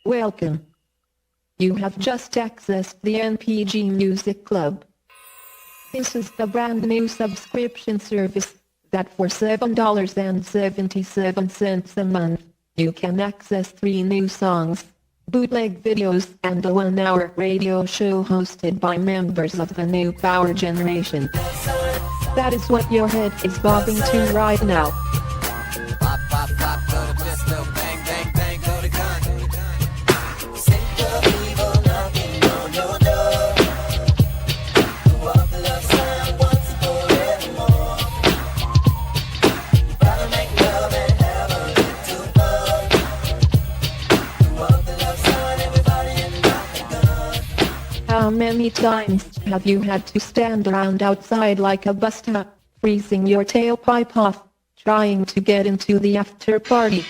Welcome. You have just accessed the NPG Music Club. This is the brand new subscription service that for $7.77 a month, you can access 3 new songs, bootleg videos, and a 1-hour radio show hosted by members of the new power generation. That is what your head is bobbing to right now. How many times have you had to stand around outside like a bus stop, freezing your tailpipe off, trying to get into the after party?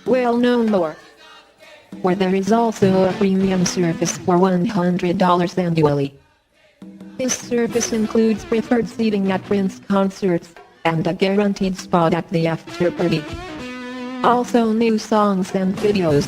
Well, no more. For there is also a premium service for $100 annually. This service includes preferred seating at Prince concerts, and a guaranteed spot at the after party. Also new songs and videos.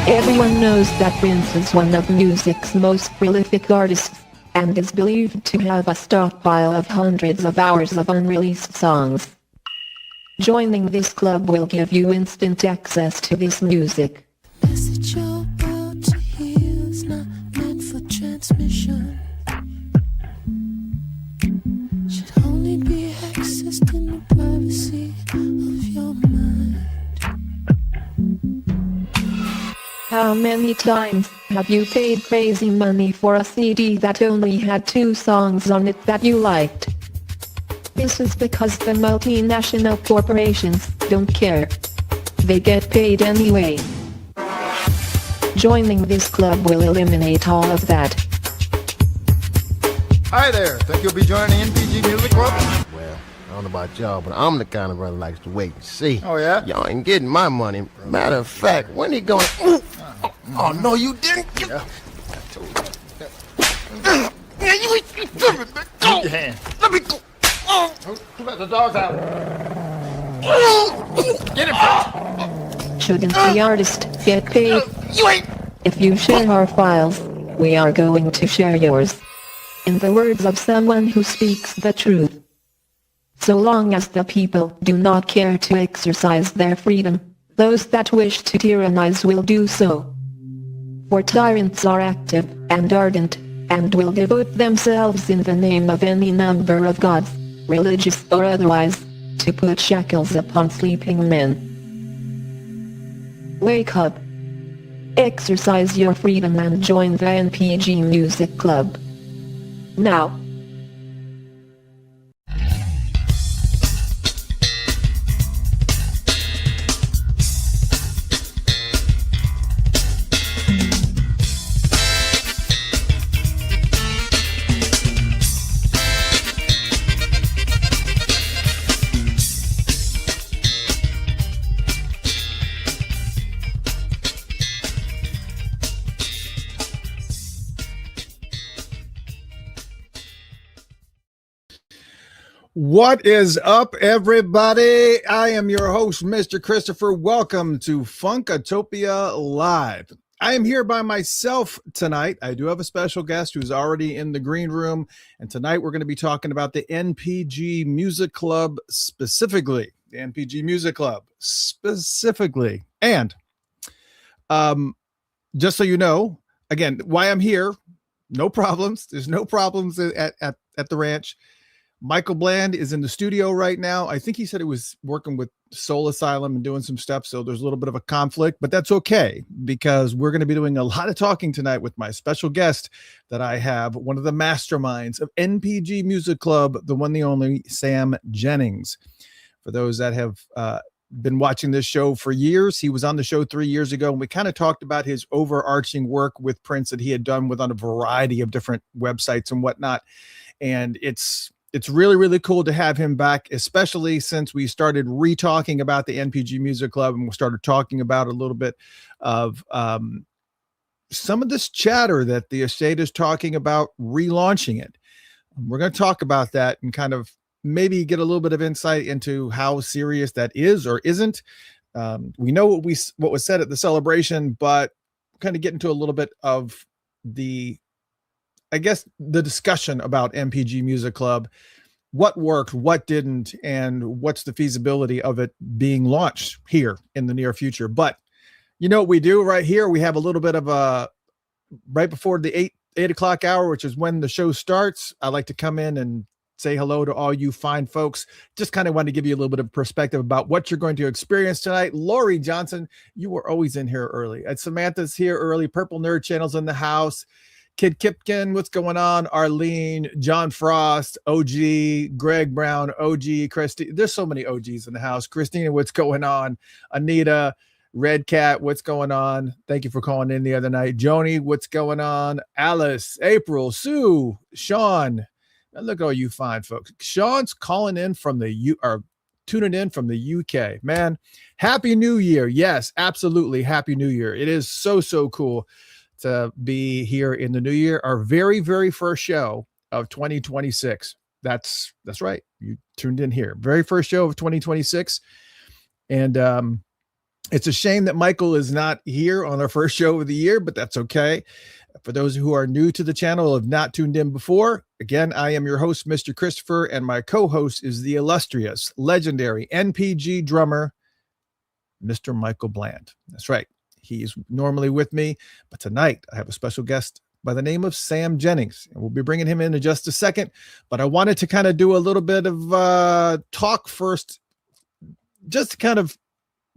Everyone knows that Prince is one of music's most prolific artists, and is believed to have a stockpile of hundreds of hours of unreleased songs. Joining this club will give you instant access to this music. Message you're about to hear is not meant for transmission. Should only be accessed in the privacy of your mind. How many times have you paid crazy money for a CD that only had 2 songs on it that you liked? This is because the multinational corporations don't care. They get paid anyway. Joining this club will eliminate all of that. Hi there, think you'll be joining the NPG Music Club? Well, I don't know about y'all, but I'm the kind of brother that likes to wait and see. Oh, yeah? Y'all ain't getting my money. Matter of fact, when he going... Oh, no, you didn't. Yeah. I told you. Yeah, you go. Your hand. Let me go. Let the dogs out. Get him, Prince. Shouldn't the artist get paid? You ain't... If you share our files, we are going to share yours. In the words of someone who speaks the truth. So long as the people do not care to exercise their freedom, those that wish to tyrannize will do so. For tyrants are active and ardent, and will devote themselves in the name of any number of gods, religious or otherwise, to put shackles upon sleeping men. Wake up. Exercise your freedom and join the NPG Music Club. Now. What is up, everybody? I am your host, Mr. Christopher. Welcome to Funkotopia Live. I am here by myself tonight. I do have a special guest who's already in the green room, and tonight we're going to be talking about the NPG Music Club specifically. The NPG Music Club specifically. And just so you know, again, why I'm here, no problems. There's no problems at the ranch. Michael Bland is in the studio right now. I think he said he was working with Soul Asylum and doing some stuff, so there's a little bit of a conflict, but that's okay because we're going to be doing a lot of talking tonight with my special guest that I have, one of the masterminds of NPG Music Club, the one, the only Sam Jennings. For those that have been watching this show for years, he was on the show 3 years ago, and we kind of talked about his overarching work with Prince that he had done with on a variety of different websites and whatnot. And it's really, really cool to have him back, especially since we started re-talking about the NPG Music Club and we started talking about a little bit of some of this chatter that the estate is talking about relaunching it. We're going to talk about that and kind of maybe get a little bit of insight into how serious that is or isn't. We know what was said at the celebration, but kind of get into a little bit of the discussion about NPG Music Club, what worked, what didn't, and what's the feasibility of it being launched here in the near future. But you know what we do right here? We have a little bit of a right before the 8 o'clock hour, which is when the show starts. I like to come in and say hello to all you fine folks. Just kind of want to give you a little bit of perspective about what you're going to experience tonight. Lori Johnson, you were always in here early. And Samantha's here early. Purple Nerd Channel's in the house. Kid Kipkin, what's going on? Arlene, John Frost, OG, Greg Brown, OG, Christy. There's so many OGs in the house. Christina, what's going on? Anita, Red Cat, what's going on? Thank you for calling in the other night. Joni, what's going on? Alice, April, Sue, Sean. Now look at all you fine folks. Sean's calling in from tuning in from the UK. Man, Happy New Year. Yes, absolutely. Happy New Year. It is so cool to be here in the new year, our very, very first show of 2026. That's right. You tuned in here. Very first show of 2026. And it's a shame that Michael is not here on our first show of the year, but that's okay. For those who are new to the channel, have not tuned in before, again, I am your host, Mr. Christopher, and my co-host is the illustrious, legendary NPG drummer, Mr. Michael Bland. That's right. He's normally with me, but tonight I have a special guest by the name of Sam Jennings, and we'll be bringing him in just a second. But I wanted to kind of do a little bit of talk first, just to kind of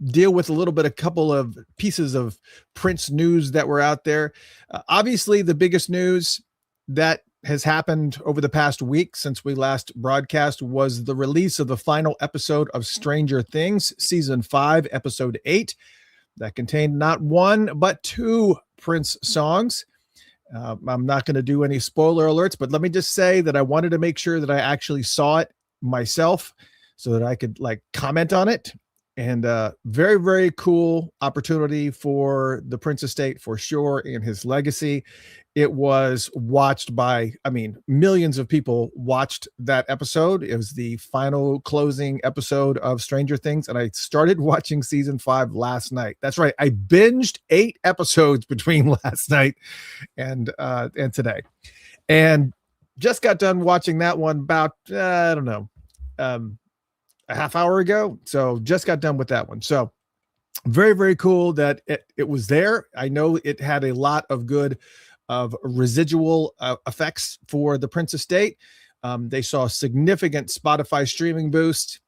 deal with a couple of pieces of Prince news that were out there. Obviously, the biggest news that has happened over the past week since we last broadcast was the release of the final episode of Stranger Things, season 5, episode 8. That contained not one, but 2 Prince songs. I'm not going to do any spoiler alerts, but let me just say that I wanted to make sure that I actually saw it myself so that I could comment on it. And very, very cool opportunity for the Prince estate for sure and his legacy. It was watched by, millions of people watched that episode. It was the final closing episode of Stranger Things. And I started watching season 5 last night. That's right. I binged 8 episodes between last night and today. And just got done watching that one about, a half hour ago. So just got done with that one. So very, very cool that it was there. I know it had a lot of good residual effects for the Prince estate. They saw a significant Spotify streaming boost.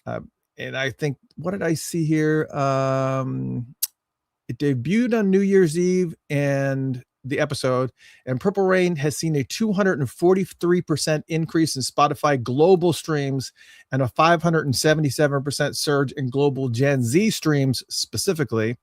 And I think, what did I see here? It debuted on New Year's Eve and the episode, and Purple Rain has seen a 243% increase in Spotify global streams and a 577% surge in global Gen Z streams specifically.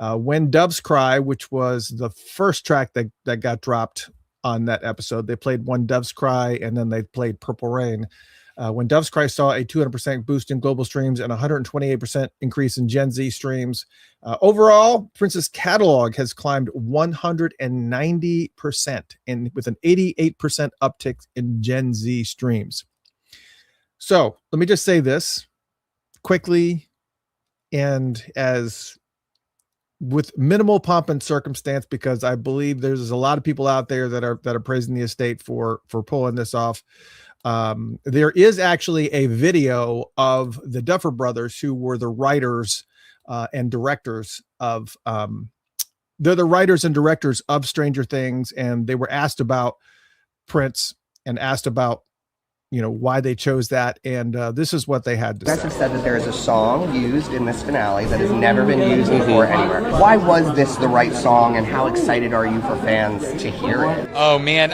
When Doves Cry, which was the first track that got dropped on that episode, they played When Doves Cry and then they played Purple Rain. When Doves Cry saw a 200% boost in global streams and 128% increase in Gen Z streams. Overall, Prince's catalog has climbed 190% and with an 88% uptick in Gen Z streams. So let me just say this quickly and as with minimal pomp and circumstance, because I believe there's a lot of people out there that are praising the estate for pulling this off. There is actually a video of the Duffer Brothers, who were the writers and directors of they're the writers and directors of Stranger Things, and they were asked about Prince and asked about why they chose that. And this is what they had to You guys say. have said that there is a song used in this finale that has never been used before anywhere. Why was this the right song, and how excited are you for fans to hear it? Oh man,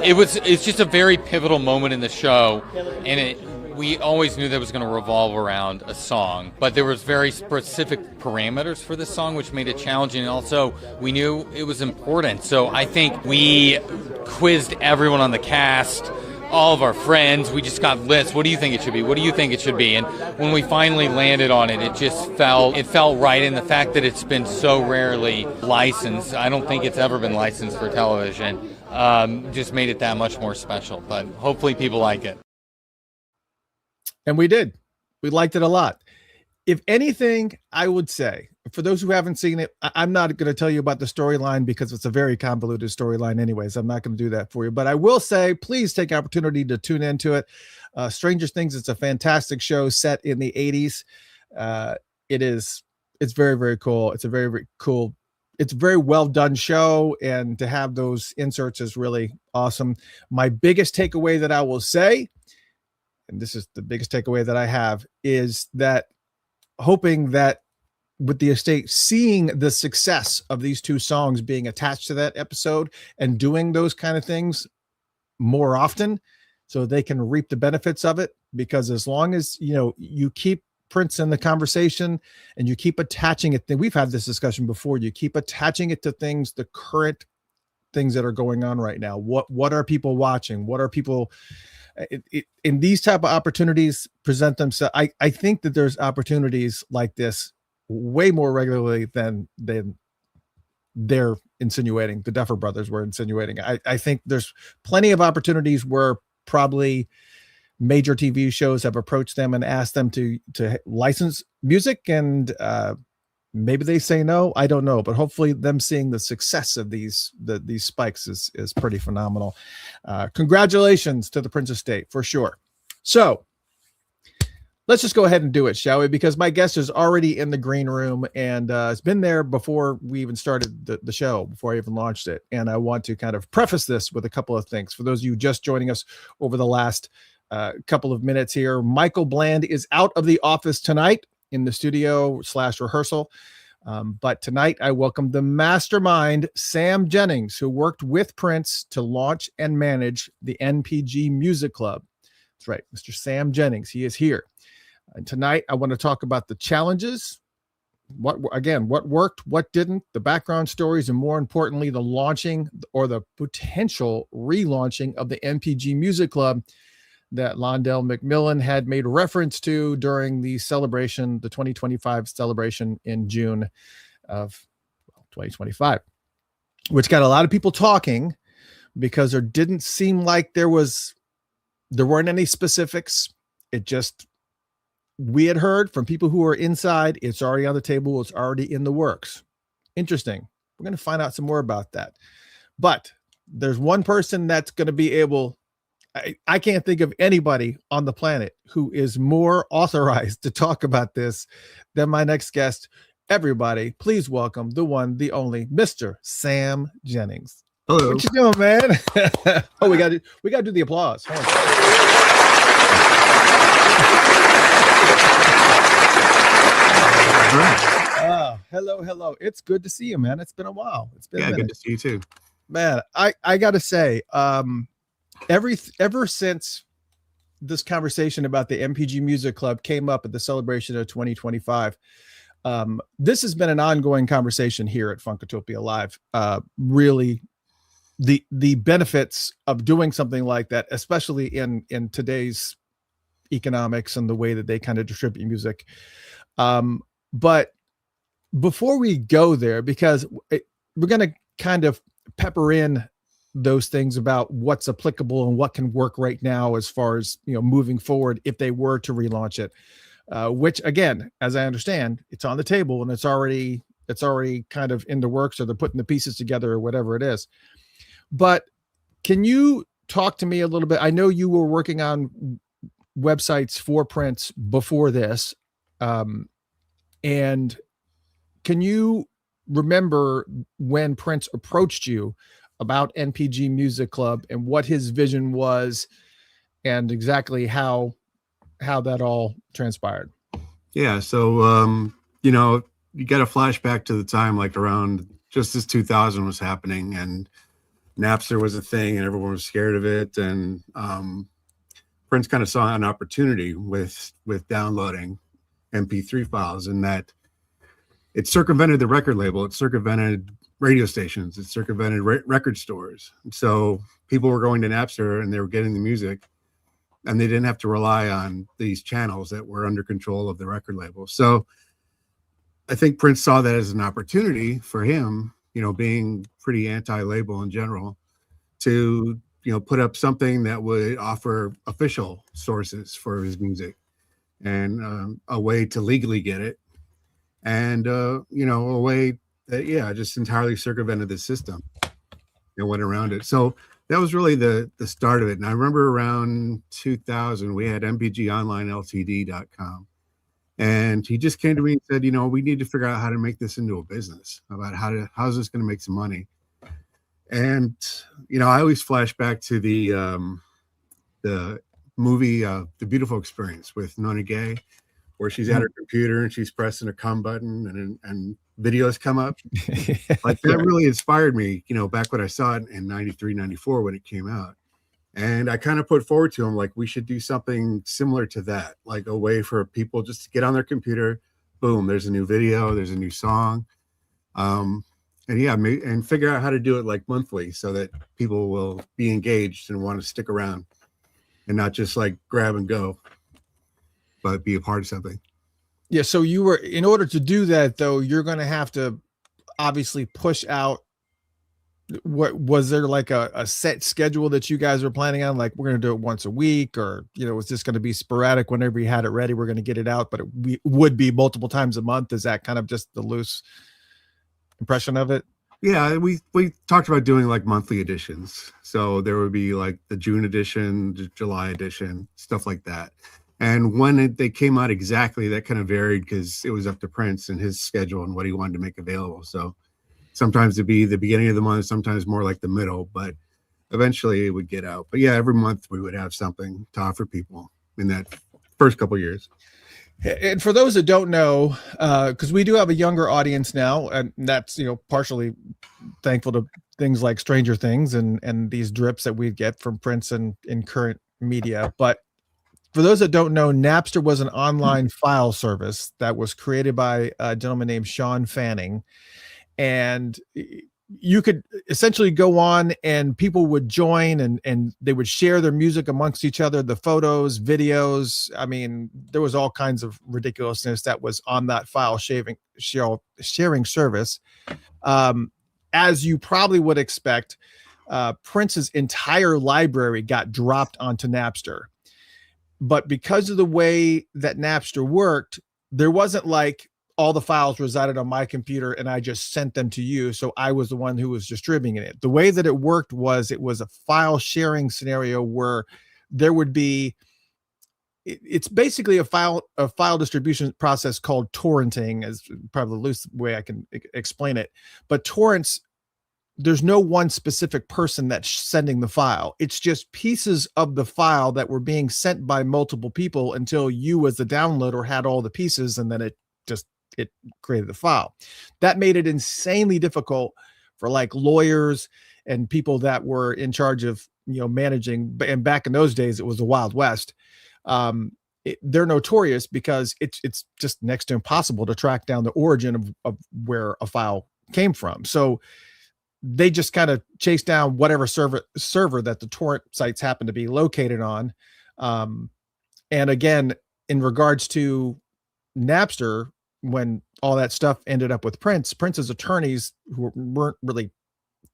it's just a very pivotal moment in the show, and we always knew that it was going to revolve around a song, but there was very specific parameters for this song, which made it challenging, and also we knew it was important. So I think we quizzed everyone on the cast, all of our friends. We just got lists. What do you think it should be? What do you think it should be? And when we finally landed on it, it felt right. And the fact that it's been so rarely licensed, I don't think it's ever been licensed for television, just made it that much more special. But hopefully people like it. And we did. We liked it a lot. If anything, I would say, for those who haven't seen it, I'm not going to tell you about the storyline because it's a very convoluted storyline anyways. I'm not going to do that for you. But I will say, please take opportunity to tune into it. Stranger Things, it's a fantastic show set in the 80s. It's very, very cool. It's a very, very cool, it's a very well done show. And to have those inserts is really awesome. My biggest takeaway that I will say, and this is the biggest takeaway that I have, is that hoping that with the estate seeing the success of these two songs being attached to that episode and doing those kind of things more often so they can reap the benefits of it, because as long as you keep Prince in the conversation and you keep attaching it, we've had this discussion before, you keep attaching it to things, the current things that are going on right now. What are people watching? What are people in these type of opportunities present themselves? I think that there's opportunities like this way more regularly than they're insinuating. The Duffer Brothers were insinuating. I think there's plenty of opportunities where probably major TV shows have approached them and asked them to license music, and maybe they say no. I don't know, but hopefully them seeing the success of these spikes is pretty phenomenal. Congratulations to the Prince estate for sure. So let's just go ahead and do it, shall we? Because my guest is already in the green room and it's been there before we even started the show, before I even launched it. And I want to kind of preface this with a couple of things. For those of you just joining us over the last couple of minutes here, Michael Bland is out of the office tonight in the studio / rehearsal. But tonight I welcome the mastermind, Sam Jennings, who worked with Prince to launch and manage the NPG Music Club. That's right, Mr. Sam Jennings. He is here. And tonight I want to talk about the challenges, what worked, what didn't, the background stories, and more importantly, the launching or the potential relaunching of the NPG Music Club that Londell McMillan had made reference to during the celebration, the 2025 celebration in June of 2025, which got a lot of people talking because there didn't seem like there weren't any specifics. It just, we had heard from people who were inside, it's already on the table, it's already in the works. Interesting. We're going to find out some more about that. But there's one person that's going to be able, I can't think of anybody on the planet who is more authorized to talk about this than my next guest. Everybody, please welcome the one, the only, Mr. Sam Jennings. Hello. What you doing, man? Oh, we got to do the applause. Hello. It's good to see you, man. It's been a while. It's been good to see you too, man. I got to say, ever since this conversation about the NPG Music Club came up at the celebration of 2025, this has been an ongoing conversation here at Funkotopia Live. Really, the benefits of doing something like that, especially in today's economics and the way that they kind of distribute music. But before we go there, because we're going to kind of pepper in those things about what's applicable and what can work right now as far as moving forward if they were to relaunch it, which again, as I understand, it's on the table and it's already kind of in the works, or they're putting the pieces together or whatever it is. But can you talk to me a little bit? I know you were working on websites for Prince before this, and can you remember when Prince approached you about NPG Music Club and what his vision was and exactly how that all transpired. Yeah. So, you know, you get a flashback to the time, like around just as 2000 was happening and Napster was a thing and everyone was scared of it. And Prince kind of saw an opportunity with downloading MP3 files, and that it circumvented the record label. It circumvented radio stations. It circumvented record stores. So people were going to Napster and they were getting the music, and they didn't have to rely on these channels that were under control of the record label. So I think Prince saw that as an opportunity for him, you know, being pretty anti-label in general, to, you know, put up something that would offer official sources for his music and a way to legally get it. And, you know, a way that, yeah, just entirely circumvented the system and went around it. So that was really the start of it. And I remember around 2000, we had mpgonlineltd.com. And he just came to me and said, you know, we need to figure out how to make this into a business, about how's this going to make some money. And, you know, I always flash back to the movie, The Beautiful Experience with Nona Gay, where she's at her computer and she's pressing a come button and videos come up. Like that really inspired me, you know, back when I saw it in 93, 94 when it came out. And I kind of put forward to him, like, we should do something similar to that, like a way for people just to get on their computer, boom, there's a new video, there's a new song. And yeah, and figure out how to do it like monthly so that people will be engaged and want to stick around and not just like grab and go, but be a part of something. Yeah. So you were, in order to do that though, you're going to have to obviously push out. What was there, like a set schedule that you guys were planning on? Like, we're going to do it once a week, or, you know, was this going to be sporadic? Whenever you had it ready, we're going to get it out, but it would be multiple times a month. Is that kind of just the loose impression of it? Yeah, we talked about doing like monthly editions. So there would be like the June edition, the July edition, stuff like that. And when they came out exactly, that kind of varied because it was up to Prince and his schedule and what he wanted to make available. So sometimes it'd be the beginning of the month, sometimes more like the middle, but eventually it would get out. But yeah, every month we would have something to offer people in that first couple of years. And for those that don't know, because we do have a younger audience now, and that's, you know, partially thankful to things like Stranger Things and these drips that we get from Prince and in current media. But for those that don't know, Napster was an online file service that was created by a gentleman named Sean Fanning. And you could essentially go on and people would join and they would share their music amongst each other, the photos, videos. I mean, there was all kinds of ridiculousness that was on that file sharing service. As you probably would expect, Prince's entire library got dropped onto Napster. But because of the way that Napster worked, there wasn't like all the files resided on my computer and I just sent them to you. So I was the one who was distributing it. The way that it worked was it was a file sharing scenario where there would be, it's basically a file distribution process called torrenting, is probably the loose way I can explain it. But torrents, there's no one specific person that's sending the file. It's just pieces of the file that were being sent by multiple people until you as the downloader had all the pieces, and then it created the file. That made it insanely difficult for like lawyers and people that were in charge of, you know, managing. And back in those days, it was the Wild West. They're notorious because it's just next to impossible to track down the origin of where a file came from. So they just kind of chase down whatever server that the torrent sites happen to be located on. And again, in regards to Napster, when all that stuff ended up with Prince's attorneys, who weren't really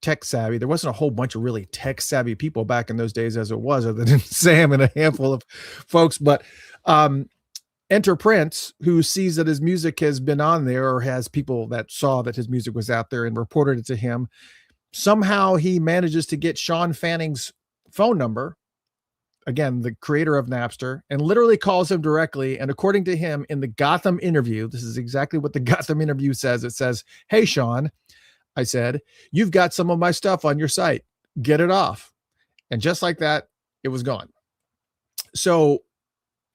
tech savvy, there wasn't a whole bunch of really tech savvy people back in those days as it was, other than Sam and a handful of folks. But enter Prince, who sees that his music has been on there, or has people that saw that his music was out there and reported it to him. Somehow he manages to get Sean Fanning's phone number, again, the creator of Napster, and literally calls him directly. And according to him in the Gotham interview, this is exactly what the Gotham interview says. It says, "Hey, Sean," I said, "you've got some of my stuff on your site. Get it off." And just like that, it was gone. So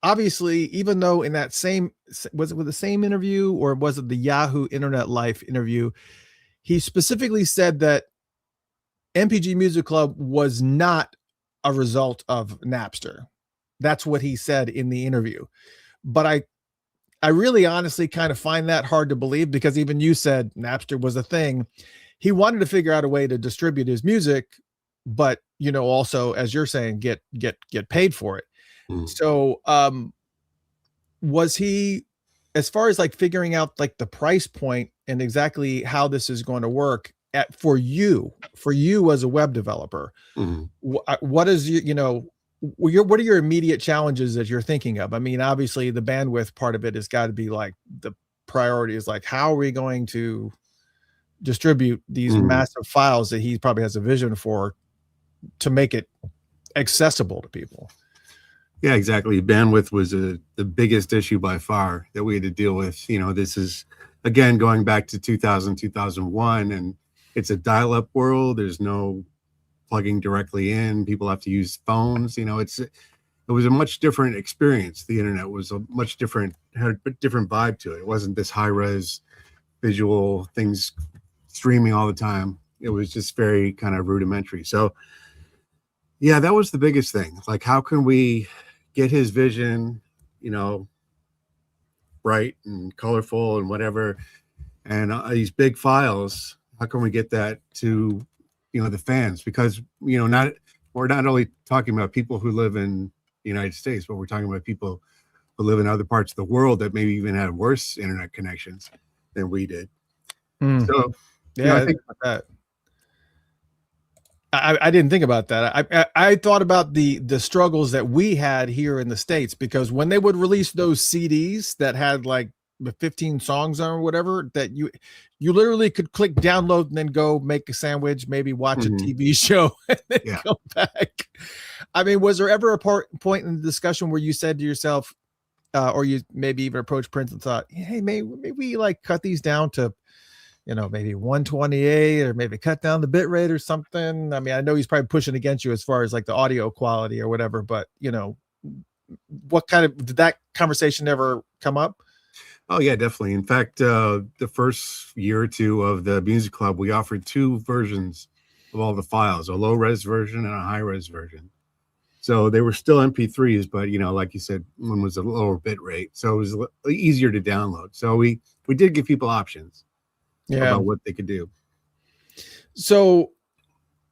obviously, even though in that same, was it with the same interview or was it the Yahoo Internet Life interview, he specifically said that NPG Music Club was not a result of Napster. That's what he said in the interview. But I really honestly kind of find that hard to believe, because even you said Napster was a thing. He wanted to figure out a way to distribute his music, but also, as you're saying, get paid for it. So was he, as far as like figuring out like the price point and exactly how this is going to work for you as a web developer, what is what are your immediate challenges that you're thinking of? I mean, obviously the bandwidth part of it has got to be like the priority is like, how are we going to distribute these massive files that he probably has a vision for to make it accessible to people? Yeah, exactly. Bandwidth was the biggest issue by far that we had to deal with. This is, again, going back to 2000, 2001, and it's a dial-up world. There's no plugging directly in. People have to use phones. It was a much different experience. The internet was a much different, had a different vibe to it. It wasn't this high-res visual things streaming all the time. It was just very kind of rudimentary. So yeah, that was the biggest thing. Like, how can we get his vision, bright and colorful and whatever, and these big files, how can we get that to the fans? Because we're not only talking about people who live in the United States, but we're talking about people who live in other parts of the world that maybe even had worse internet connections than we did. So yeah, I think about that. I didn't think about that. I thought about the struggles that we had here in the States, because when they would release those CDs that had like the 15 songs on or whatever, that you literally could click download and then go make a sandwich, maybe watch a TV show and then come back. I mean, was there ever a point in the discussion where you said to yourself, or you maybe even approached Prince and thought, hey, maybe we like cut these down to, maybe 128, or maybe cut down the bit rate or something? I mean, I know he's probably pushing against you as far as like the audio quality or whatever, but what kind of, did that conversation ever come up? Oh yeah, definitely. In fact, the first year or two of the Music Club, we offered two versions of all the files, a low res version and a high res version. So they were still MP3s, but like you said, one was a lower bit rate, so it was easier to download. So we did give people options about what they could do. So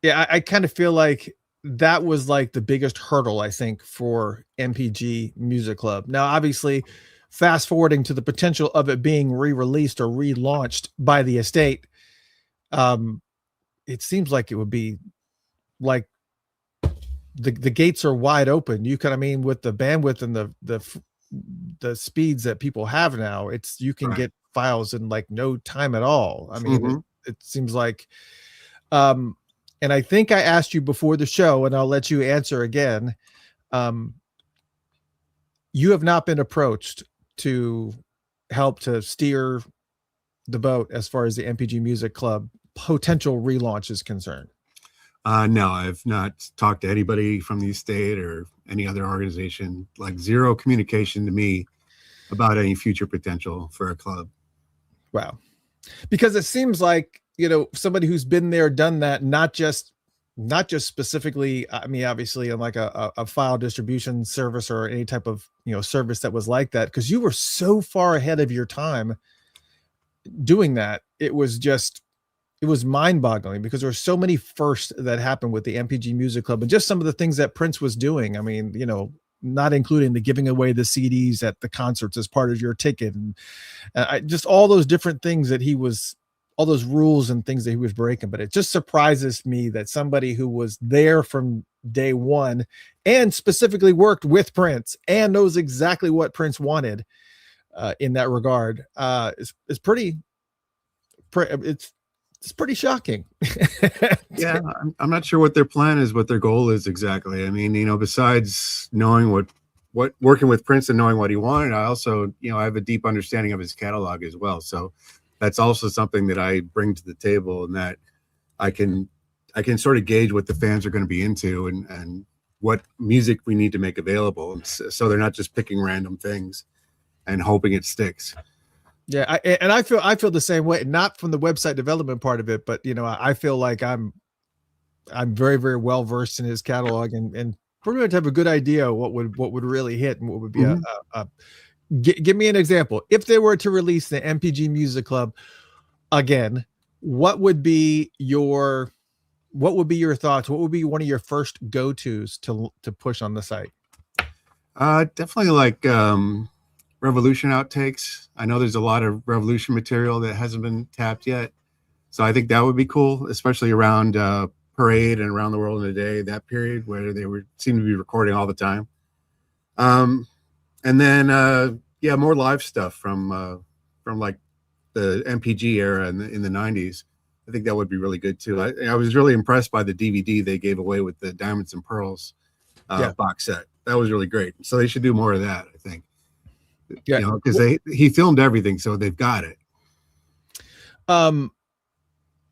yeah, I kind of feel like that was like the biggest hurdle, I think, for NPG Music Club. Now, obviously, fast forwarding to the potential of it being re-released or relaunched by the estate, it seems like it would be like the gates are wide open. You can, I mean, with the bandwidth and the speeds that people have now, you can get files in like no time at all. I mean, it seems like, and I think I asked you before the show, and I'll let you answer again. You have not been approached to help to steer the boat as far as the NPG Music Club potential relaunch is concerned. No, I've not talked to anybody from the estate or any other organization. Like, zero communication to me about any future potential for a club. Wow. Because it seems like, somebody who's been there, done that, not just specifically, I mean, obviously on like a file distribution service or any type of, service that was like that, because you were so far ahead of your time doing that. It was mind-boggling, because there were so many firsts that happened with the NPG Music Club, and just some of the things that Prince was doing. I mean, not including the giving away the CDs at the concerts as part of your ticket, and just all those different things that all those rules and things that he was breaking. But it just surprises me that somebody who was there from day one and specifically worked with Prince and knows exactly what Prince wanted in that regard is pretty shocking. Yeah, I'm not sure what their plan is, what their goal is exactly. I mean, besides knowing what working with Prince and knowing what he wanted, I also, I have a deep understanding of his catalog as well. So that's also something that I bring to the table, and that I can sort of gauge what the fans are going to be into, and what music we need to make available, and so they're not just picking random things and hoping it sticks. Yeah, I feel the same way. Not from the website development part of it, but I feel like I'm very, very well versed in his catalog and pretty much have a good idea what would really hit and what would be give me an example. If they were to release the NPG Music Club again, what would be your thoughts? What would be one of your first go-tos to push on the site? Definitely like Revolution outtakes. I know there's a lot of Revolution material that hasn't been tapped yet, so I think that would be cool, especially around Parade and Around the World in a Day, that period where they seem to be recording all the time. And then more live stuff from like the NPG era in the 90s. I think that would be really good too. I was really impressed by the DVD they gave away with the Diamonds and Pearls box set. That was really great. So they should do more of that, I think. Yeah, because he filmed everything, so they've got it.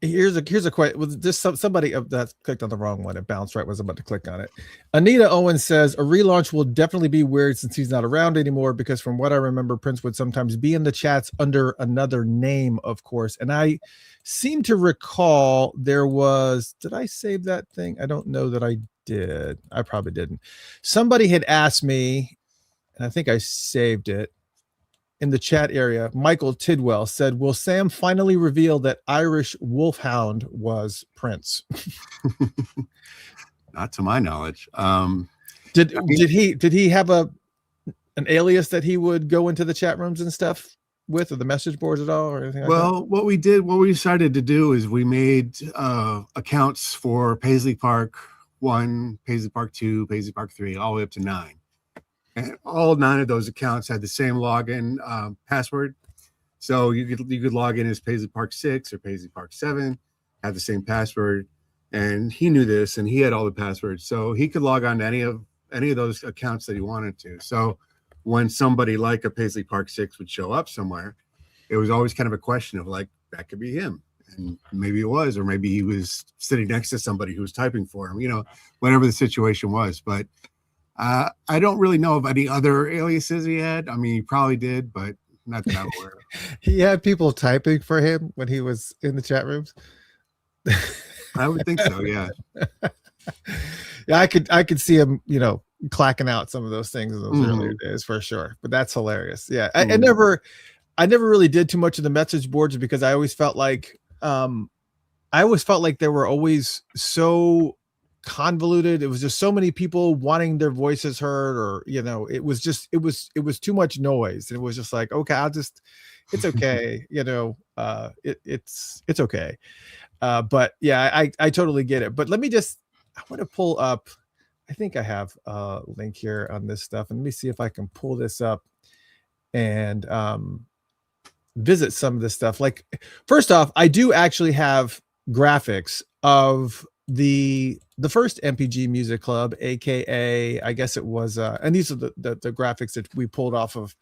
Here's a question. Was this somebody that clicked on the wrong one? It bounced right when I was about to click on it. Anita Owens says a relaunch will definitely be weird since he's not around anymore, because from what I remember, Prince would sometimes be in the chats under another name, of course. And I seem to recall there was, did I save that thing? I don't know that I did. I probably didn't. Somebody had asked me, and I think I saved it in the chat area. Michael Tidwell said, will Sam finally reveal that Irish Wolfhound was Prince? Not to my knowledge. Did he have an alias that he would go into the chat rooms and stuff with, or the message boards at all, or anything like that? What we decided to do is we made accounts for Paisley Park 1, Paisley Park 2, Paisley Park 3, all the way up to 9. And all 9 of those accounts had the same login password. So you could log in as Paisley Park 6 or Paisley Park 7, have the same password. And he knew this, and he had all the passwords. So he could log on to any of those accounts that he wanted to. So when somebody like a Paisley Park 6 would show up somewhere, it was always kind of a question of like, that could be him. And maybe it was, or maybe he was sitting next to somebody who was typing for him, whatever the situation was. But I don't really know of any other aliases he had. I mean, he probably did, but not that I'm aware of. He had people typing for him when he was in the chat rooms. I would think so, yeah. Yeah, I could see him, clacking out some of those things in those earlier days for sure. But that's hilarious. Yeah, I never really did too much of the message boards because I always felt like they were always so convoluted. It was just so many people wanting their voices heard, or it was too much noise. It was just like, okay, it's okay. It's okay. But yeah, I totally get it. But I want to pull up, I think I have a link here on this stuff, and let me see if I can pull this up and visit some of this stuff. Like, first off, I do actually have graphics of the first NPG Music Club, aka I guess it was and these are the graphics that we pulled off of,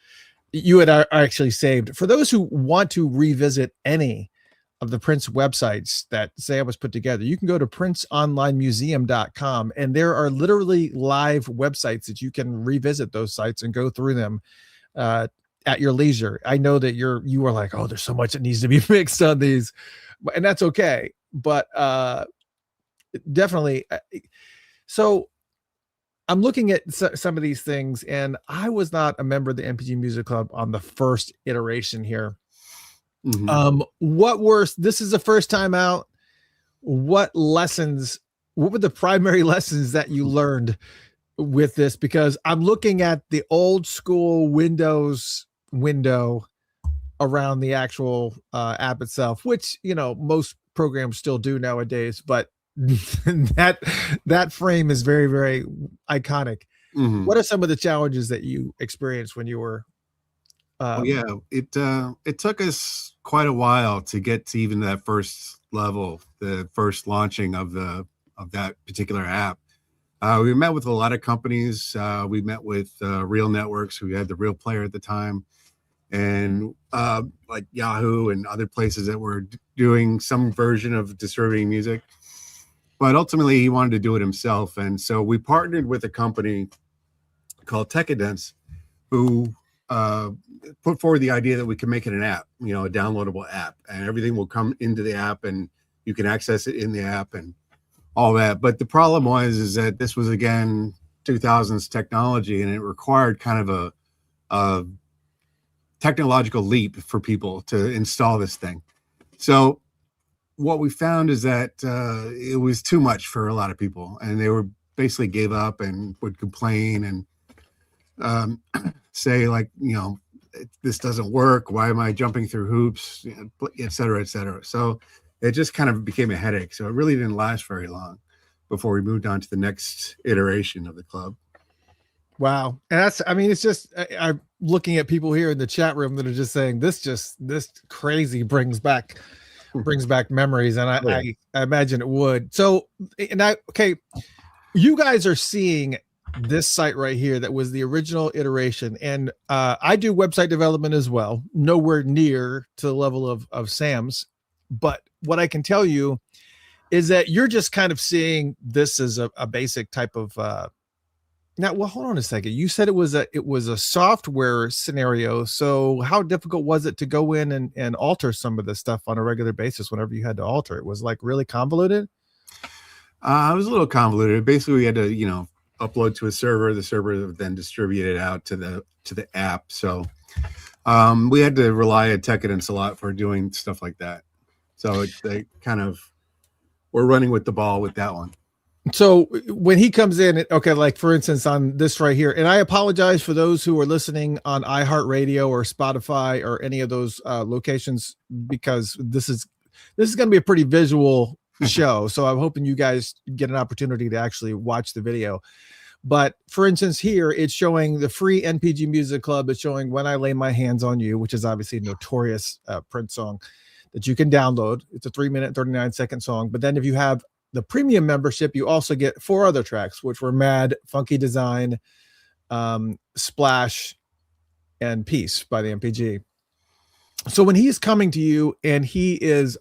you had actually saved. For those who want to revisit any of the Prince websites that Sam was put together, you can go to princeonlinemuseum.com, and there are literally live websites that you can revisit those sites and go through them at your leisure. I know that you were like, oh, there's so much that needs to be fixed on these, and that's okay. But definitely. So I'm looking at some of these things, and I was not a member of the NPG Music Club on the first iteration here. This is the first time out. What were the primary lessons that you learned with this? Because I'm looking at the old school Windows window around the actual app itself, which, most programs still do nowadays, but that frame is very, very iconic. What are some of the challenges that you experienced when you were it took us quite a while to get to even that first level, the first launching of that particular app. We met with a lot of companies. We met with Real Networks, who had the Real Player at the time, and like Yahoo and other places that were doing some version of distributing music. but ultimately he wanted to do it himself. And so we partnered with a company called Tekadence, who put forward the idea that we can make it an app, a downloadable app, and everything will come into the app and you can access it in the app and all that. But the problem is that this was, again, 2000s technology, and it required kind of a technological leap for people to install this thing. So what we found is that it was too much for a lot of people, and they were basically gave up and would complain and say, like, this doesn't work. Why am I jumping through hoops, et cetera, et cetera. So it just kind of became a headache. So it really didn't last very long before we moved on to the next iteration of the club. Wow. And it's just, I'm looking at people here in the chat room that are just saying this crazy brings back memories. And I imagine it would. So, you guys are seeing this site right here that was the original iteration. And I do website development as well, nowhere near to the level of Sam's. But what I can tell you is that you're just kind of seeing this as a basic type of now. Well, hold on a second. You said it was a software scenario. So how difficult was it to go in and alter some of this stuff on a regular basis whenever you had to alter it? Was like really convoluted? It was a little convoluted. Basically, we had to, upload to a server. The server would then distribute it out to the app. So we had to rely on Tekadence a lot for doing stuff like that. So they kind of were running with the ball with that one. So when he comes in, like for instance on this right here, and I apologize for those who are listening on iHeartRadio or Spotify or any of those locations, because this is going to be a pretty visual show. So I'm hoping you guys get an opportunity to actually watch the video. But for instance, here it's showing the free NPG Music Club. It's showing When I Lay My Hands on You, which is obviously a notorious Prince song that you can download. It's a 3-minute, 39-second song. But then if you have the premium membership, you also get 4 other tracks, which were Mad, Funky Design, Splash, and Peace by the NPG. So when he's coming to you and he is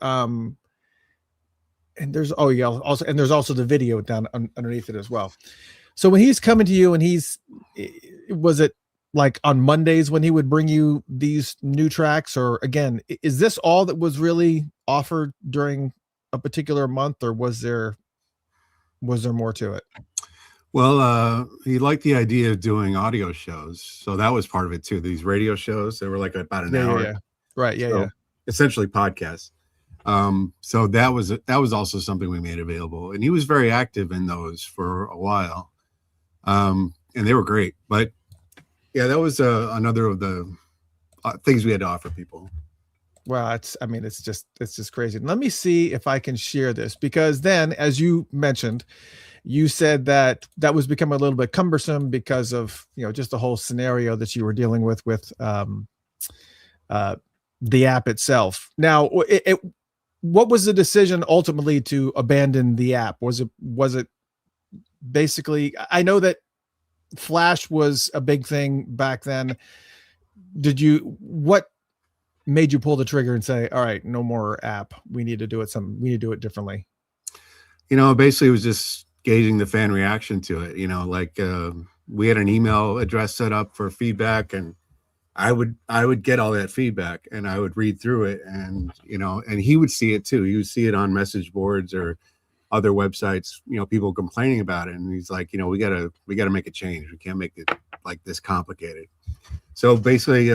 and there's also the video down underneath it as well. So when he's coming to you and was it like on Mondays when he would bring you these new tracks, or again, is this all that was really offered during a particular month, or was there more to it? Well, he liked the idea of doing audio shows. So that was part of it too. These radio shows, they were like about an hour. Yeah. Right. Yeah. So essentially podcasts. So that was also something we made available, and he was very active in those for a while. And they were great, but yeah, that was another of the things we had to offer people. Well, it's just crazy. Let me see if I can share this, because then, as you mentioned, you said that was becoming a little bit cumbersome because of, just the whole scenario that you were dealing with the app itself. Now, what was the decision ultimately to abandon the app? Was it basically, I know that Flash was a big thing back then. What made you pull the trigger and say, all right, no more app. We need to do it differently? Basically it was just gauging the fan reaction to it. We had an email address set up for feedback, and I would get all that feedback and I would read through it, and he would see it too. He would see it on message boards or other websites, people complaining about it. And he's like, we gotta make a change. We can't make it like this complicated. So basically,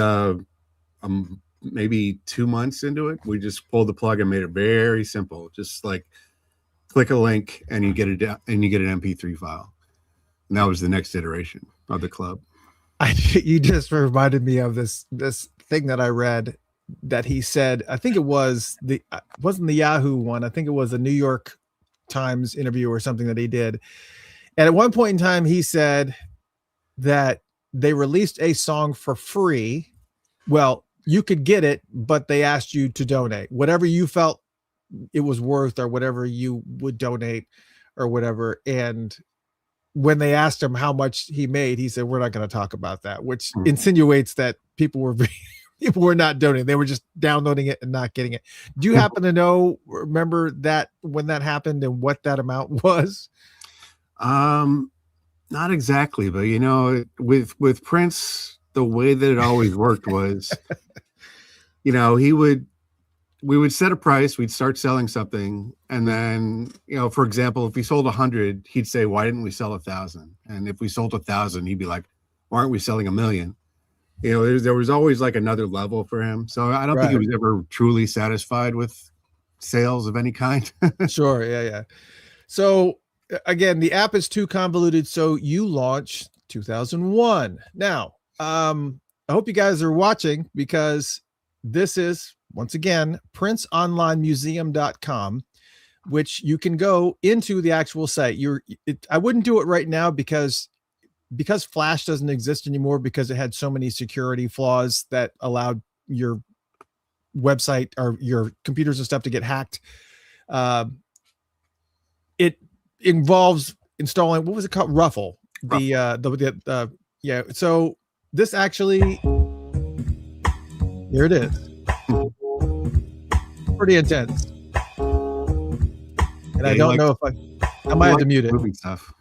maybe 2 months into it, we just pulled the plug and made it very simple. Just like click a link and you get it down, and you get an MP3 file. And that was the next iteration of the club. You just reminded me of this thing that I read that he said. I think it wasn't the Yahoo one. I think it was a New York Times interview or something that he did. And at one point in time, he said that they released a song for free. Well, you could get it, but they asked you to donate whatever you felt it was worth, or whatever you would donate or whatever. And when they asked him how much he made, he said, we're not going to talk about that, which insinuates that people were people were not donating. They were just downloading it and not getting it. Do you happen to remember that when that happened and what that amount was? Not exactly, but with Prince, the way that it always worked was, we would set a price, we'd start selling something, and then, for example, if we sold 100, he'd say, why didn't we sell 1,000? And if we sold 1,000, he'd be like, why aren't we selling 1,000,000? There was always like another level for him. So I don't think he was ever truly satisfied with sales of any kind. Sure. Yeah. So again, the app is too convoluted. So you launched 2001. Now, I hope you guys are watching, because this is, once again, princeonlinemuseum.com, which you can go into the actual site. I wouldn't do it right now because Flash doesn't exist anymore, because it had so many security flaws that allowed your website or your computers and stuff to get hacked. It involves installing, what was it called? Ruffle. Yeah. So this actually, here it is. Pretty intense. And I don't know if I might have to mute it. Stuff.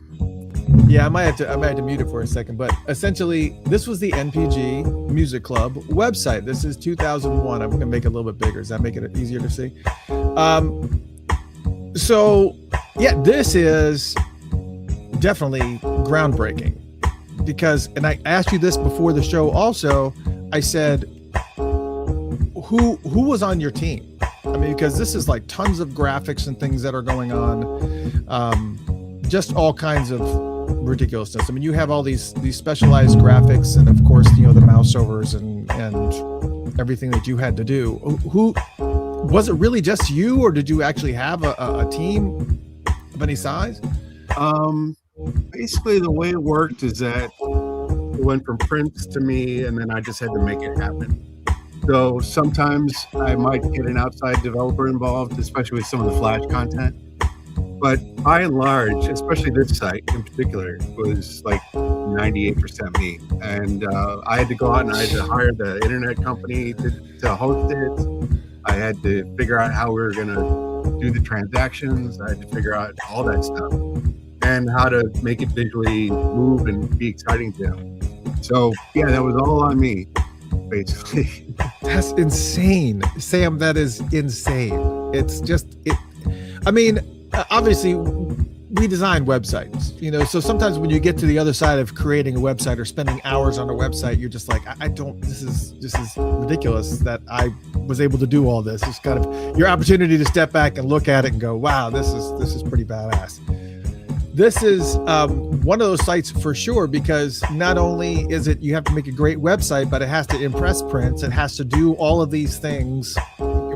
Yeah, I might have to mute it for a second, but essentially this was the NPG Music Club website. This is 2001. I'm going to make it a little bit bigger. Does that make it easier to see? So yeah, this is definitely groundbreaking, because, and I asked you this before the show also, I said, who was on your team? I mean, because this is like tons of graphics and things that are going on. Just all kinds of ridiculousness. I mean, you have all these specialized graphics, and of course, the mouse overs and everything that you had to do. Who was it? Really just you, or did you actually have a team of any size? Basically, the way it worked is that it went from Prince to me, and then I just had to make it happen. So sometimes I might get an outside developer involved, especially with some of the Flash content. But by and large, especially this site in particular, was like 98% me. And I had to go out and I had to hire the internet company to host it. I had to figure out how we were going to do the transactions. I had to figure out all that stuff and how to make it visually move and be exciting to them. So yeah, that was all on me, basically. That's insane, Sam. That is insane. It's just, I mean, obviously we design websites, so sometimes when you get to the other side of creating a website or spending hours on a website, you're just like, this is ridiculous that I was able to do all this. It's kind of your opportunity to step back and look at it and go, wow, this is pretty badass. This is one of those sites for sure, because not only is it, you have to make a great website, but it has to impress Prince. It has to do all of these things,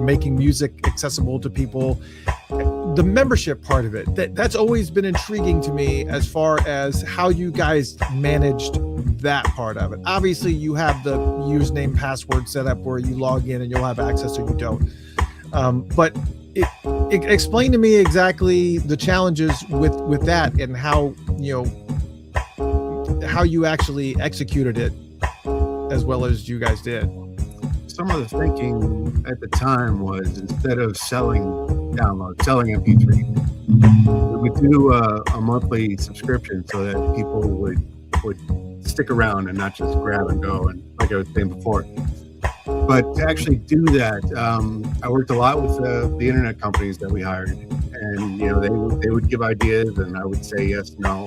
making music accessible to people. The membership part of it, that's always been intriguing to me, as far as how you guys managed that part of it. Obviously, you have the username password set up where you log in and you'll have access or you don't. But explain to me exactly the challenges with that, and how you actually executed it as well as you guys did. Some of the thinking at the time was, instead of selling downloads, selling MP3, we would do a monthly subscription so that people would stick around and not just grab and go, and like I was saying before. But to actually do that, I worked a lot with the internet companies that we hired, and they would give ideas, and I would say yes, no,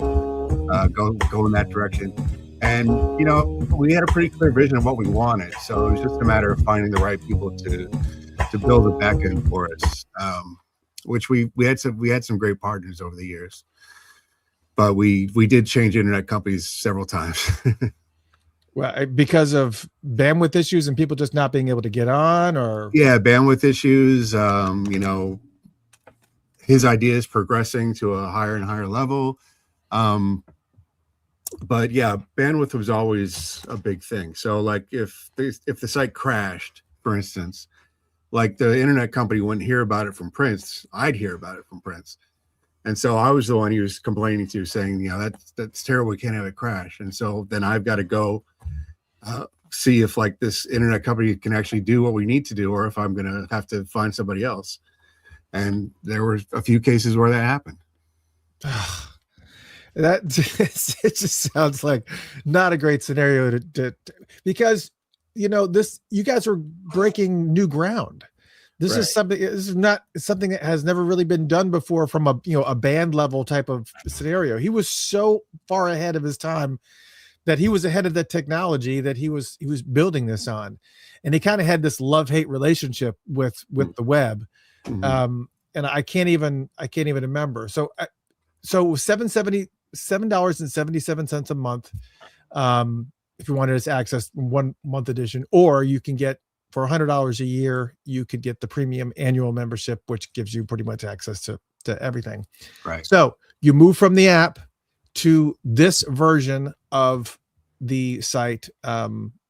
go in that direction. And we had a pretty clear vision of what we wanted, so it was just a matter of finding the right people to build a back end for us. Which we had some great partners over the years, but we did change internet companies several times. Well, because of bandwidth issues and people just not being able to get on, or bandwidth issues. His ideas progressing to a higher and higher level. But yeah, bandwidth was always a big thing. So like if the site crashed, for instance, like the internet company wouldn't hear about it from Prince, I'd hear about it from Prince. And so I was the one he was complaining to, saying, that's terrible, we can't have it crash. And so then I've got to go see if like this internet company can actually do what we need to do, or if I'm going to have to find somebody else. And there were a few cases where that happened. That it just sounds like not a great scenario because this, you guys are breaking new ground. This is something. This is not something that has never really been done before from a band level type of scenario. He was so far ahead of his time that he was ahead of the technology that he was building this on, and he kind of had this love-hate relationship with the web. And I can't even remember. So $7.77 a month. If you wanted to access 1 month edition, or you can get for $100 a year, you could get the premium annual membership, which gives you pretty much access to everything. Right. So you move from the app to this version of the site,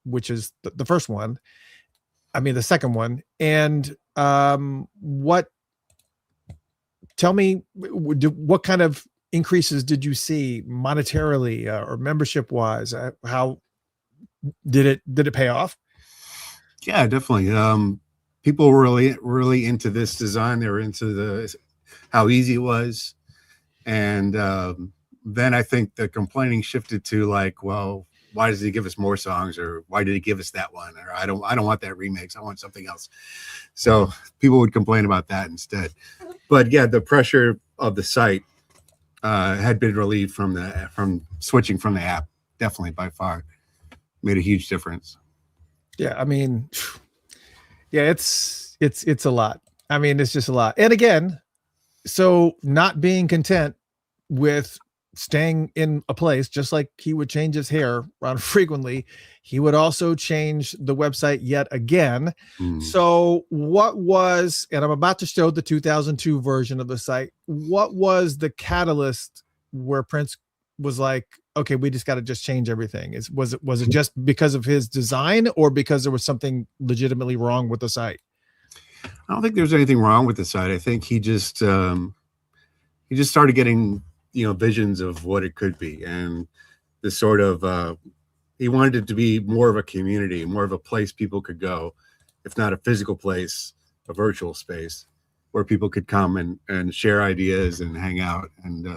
which is the first one. I mean, the second one. And tell me, what kind of increases did you see monetarily or membership wise? How did it pay off? Yeah, definitely. People were really into this design. They were into how easy it was. And then I think the complaining shifted to like, well, why does he give us more songs, or why did he give us that one? Or I don't want that remix. I want something else. So people would complain about that instead. But yeah, the pressure of the site had been relieved from switching from the app. Definitely, by far, made a huge difference. Yeah, I mean, yeah, it's a lot. I mean, it's just a lot. And again, so not being content with staying in a place, just like he would change his hair around frequently, he would also change the website yet again. So what was, and I'm about to show the 2002 version of the site, what was the catalyst where Prince was like, okay, we just got to just change everything? Was it just because of his design, or because there was something legitimately wrong with the site? I don't think there's anything wrong with the site. I think he just started getting visions of what it could be, and this sort of he wanted it to be more of a community, more of a place people could go, if not a physical place, a virtual space where people could come and share ideas and hang out and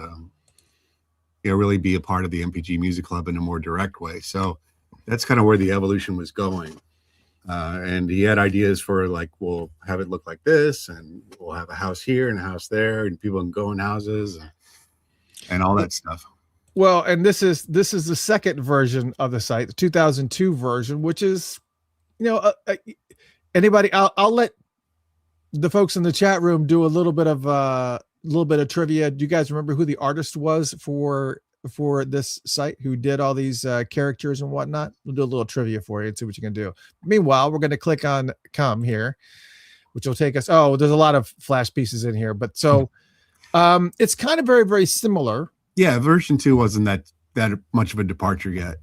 really be a part of the NPG Music Club in a more direct way. So that's kind of where the evolution was going. And he had ideas for like, we'll have it look like this, and we'll have a house here and a house there, and people can go in houses and all that stuff. Well, and this is the second version of the site, the 2002 version, which is, anybody, I'll let the folks in the chat room do a little bit of trivia. Do you guys remember who the artist was for this site, who did all these characters and whatnot? We'll do a little trivia for you and see what you can do. Meanwhile, we're going to click on come here, which will take us. Oh, there's a lot of flash pieces in here, but so it's kind of very, very similar. Yeah, version 2 wasn't that much of a departure yet.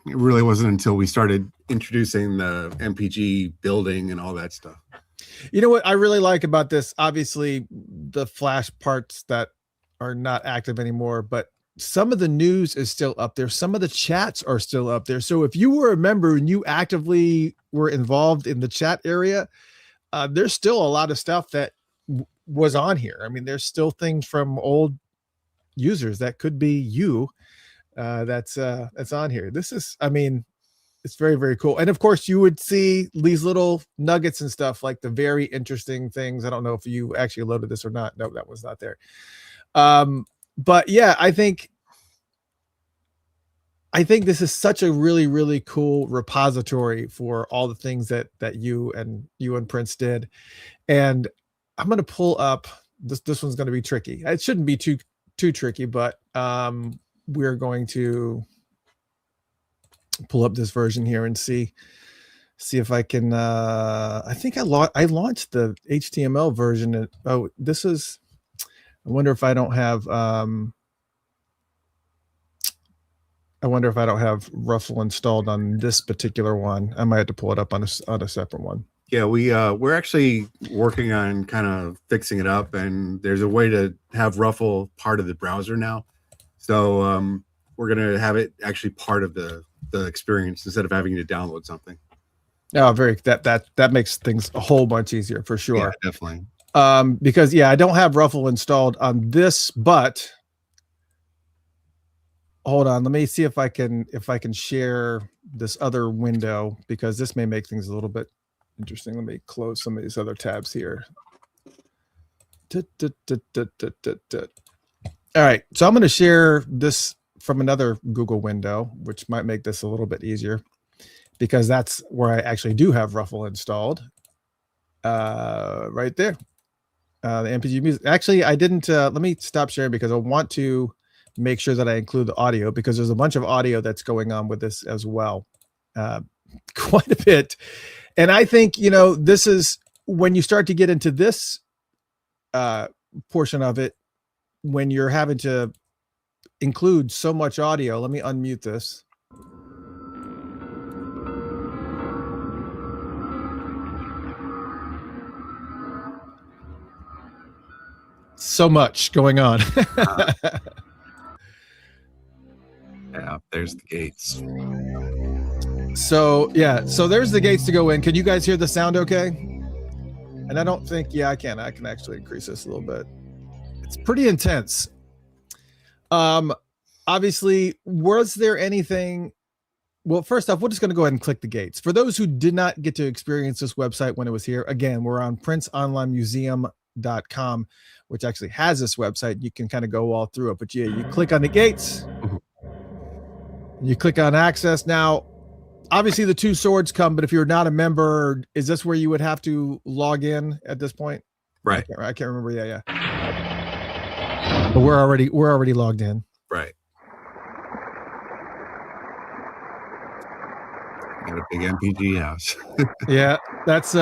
It really wasn't until we started introducing the MPG building and all that stuff. You know what I really like about this? Obviously, the flash parts that are not active anymore, but some of the news is still up there. Some of the chats are still up there. So if you were a member and you actively were involved in the chat area, there's still a lot of stuff that was on here. I mean, there's still things from old users that could be you that's on here. This is, I mean, it's very, very cool. And of course you would see these little nuggets and stuff, like the very interesting things. I don't know if you actually loaded this or not. No, that was not there. But yeah, I think this is such a really, really cool repository for all the things that you and Prince did. And I'm going to pull up this one's going to be tricky. It shouldn't be too tricky, but we're going to pull up this version here and see if I can I think I launched the HTML version. Oh, this is, I wonder if I don't have Ruffle installed on this particular one. I might have to pull it up on a separate one. Yeah, we're actually working on kind of fixing it up, and there's a way to have Ruffle part of the browser now. So we're gonna have it actually part of the experience instead of having to download something. Oh, that makes things a whole bunch easier for sure. Yeah, definitely. Because I don't have Ruffle installed on this, but hold on, let me see if I can share this other window, because this may make things a little bit interesting. Let me close some of these other tabs here. All right, so I'm going to share this from another Google window, which might make this a little bit easier, because that's where I actually do have Ruffle installed. Right there. The NPG Music. Actually, I didn't. Let me stop sharing, because I want to make sure that I include the audio, because there's a bunch of audio that's going on with this as well. Quite a bit. And I think, this is when you start to get into this portion of it, when you're having to include so much audio. Let me unmute this. So much going on. Yeah, there's the gates. So there's the gates to go in. Can you guys hear the sound okay? And I don't think, I can actually increase this a little bit. It's pretty intense. Obviously, was there anything? Well, first off, we're just going to go ahead and click the gates. For those who did not get to experience this website when it was here, again, we're on princeonlinemuseum.com, which actually has this website. You can kind of go all through it, but you click on the gates, you click on access. Now, obviously the two swords come, but if you're not a member, is this where you would have to log in at this point? Right. I can't remember. Yeah. But we're already logged in. Right. Got a big MPG house. Yeah, that's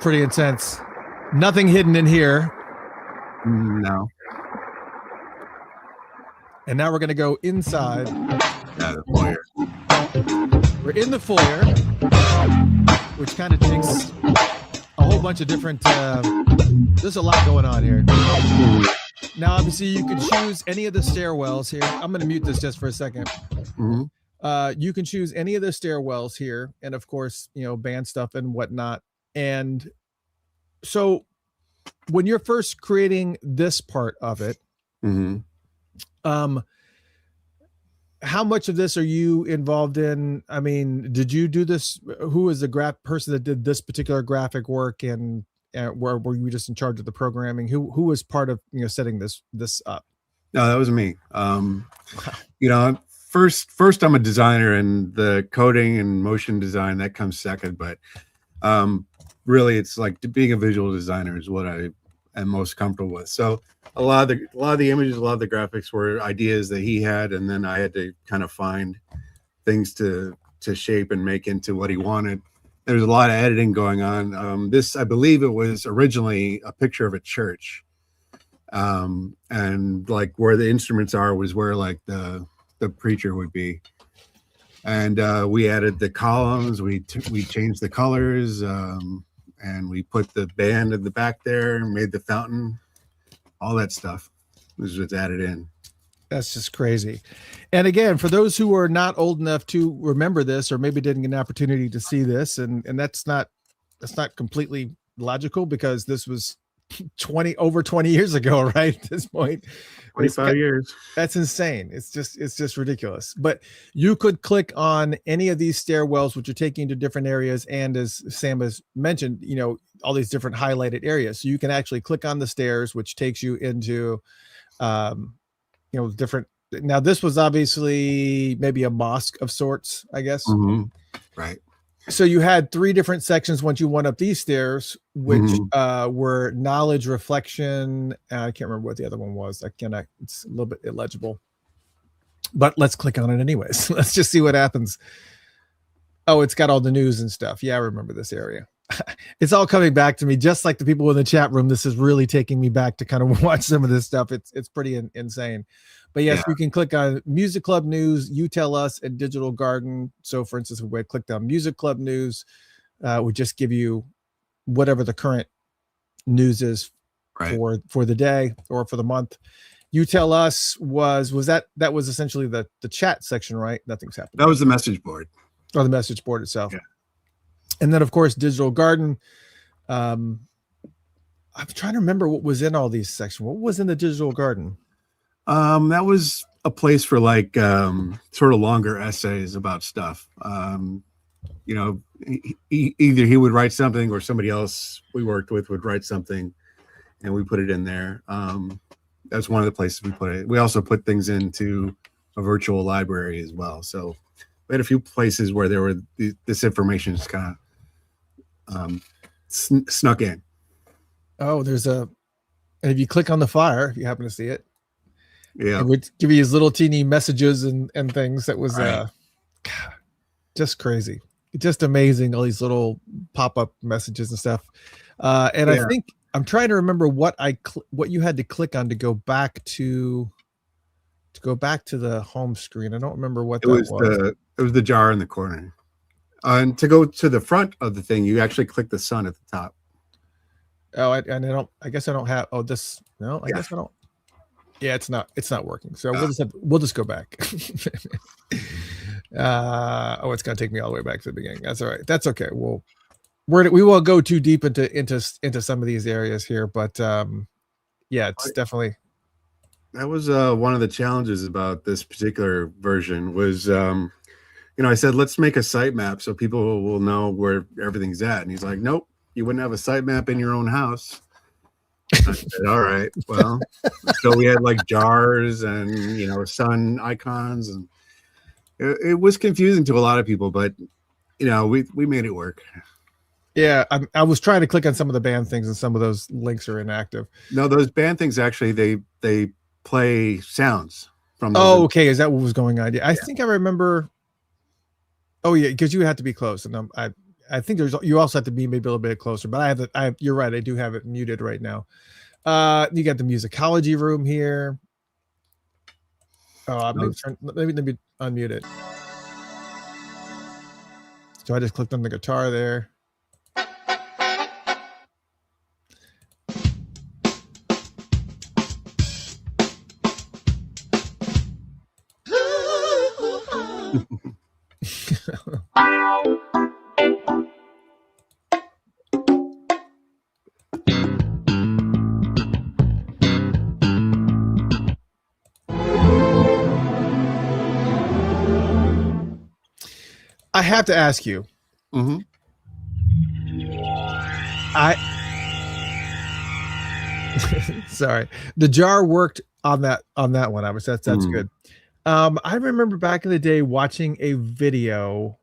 pretty intense. Nothing hidden in here. No. And now we're going to go inside. Yeah, the foyer. We're in the foyer, which kind of takes a whole bunch of different, there's a lot going on here. Now, obviously, you can choose any of the stairwells here. I'm going to mute this just for a second. Mm-hmm. You can choose any of the stairwells here, and of course, band stuff and whatnot. And so when you're first creating this part of it, how much of this are you involved in? I mean, did you do this? Who is the person that did this particular graphic work, and were you just in charge of the programming? Who was part of setting this up? No, that was me. First I'm a designer, and the coding and motion design that comes second. But really, it's like being a visual designer is what I am most comfortable with. So a lot of the images, a lot of the graphics were ideas that he had, and then I had to kind of find things to shape and make into what he wanted. There's a lot of editing going on. This, I believe, it was originally a picture of a church, and like where the instruments are was where like the preacher would be, and we added the columns, we changed the colors, and we put the band in the back there and made the fountain. All that stuff was just added in. That's just crazy. And again, for those who are not old enough to remember this, or maybe didn't get an opportunity to see this, and that's not completely logical, because this was over 20 years ago, right? At this point, 25 years. That's insane. It's just ridiculous. But you could click on any of these stairwells, which are taking you to different areas, and as Sam has mentioned, all these different highlighted areas. So you can actually click on the stairs, which takes you into different. Now, this was obviously maybe a mosque of sorts, I guess. Mm-hmm. Right. So you had three different sections once you went up these stairs, which were knowledge, reflection. I can't remember what the other one was. It's a little bit illegible, but let's click on it anyways. Let's just see what happens. Oh, it's got all the news and stuff. Yeah, I remember this area. It's all coming back to me, just like the people in the chat room. This is really taking me back to kind of watch some of this stuff. It's pretty insane. But yes, you can click on Music Club News, You Tell Us, and Digital Garden. So for instance, if we had clicked on Music Club News, would just give you whatever the current news is for the day or for the month. You Tell Us was that was essentially the chat section, right? Nothing's happening. That was the message board. Or the message board itself. Yeah. And then of course Digital Garden. I'm trying to remember what was in all these sections. What was in the Digital Garden? That was a place for like sort of longer essays about stuff. You know, either he would write something or somebody else we worked with would write something, and we put it in there. That's one of the places we put it. We also put things into a virtual library as well. So we had a few places where there were this information just kind of snuck in. Oh, and if you click on the fire, if you happen to see it, yeah, it would give you these little teeny messages and things. That was right. God, just crazy, just amazing. All these little pop-up messages and stuff. And I think I'm trying to remember what you had to click on to go back to the home screen. I don't remember what It was the jar in the corner. And to go to the front of the thing, you actually click the sun at the top. Oh, I guess I don't have. Oh, this. No, I guess I don't. Yeah, it's not working. So we'll just go back. It's gonna take me all the way back to the beginning. That's all right. That's okay. We will go too deep into some of these areas here, but yeah, it's definitely. That was one of the challenges about this particular version was, I said, let's make a sitemap so people will know where everything's at. And he's like, nope, you wouldn't have a sitemap in your own house. I said, all right, well, so we had like jars and, sun icons, and it was confusing to a lot of people, but, we made it work. Yeah, I was trying to click on some of the band things, and some of those links are inactive. No, those band things actually they play sounds from. Oh, okay. Is that what was going on? Yeah, I think I remember. Oh yeah, because you had to be close, and I think you also have to be maybe a little bit closer. But you're right. I do have it muted right now. You got the musicology room here. Oh, maybe let me unmute it. So I just clicked on the guitar there. I have to ask you. Mm-hmm. Sorry, the jar worked on that one. That's good. I remember back in the day watching a video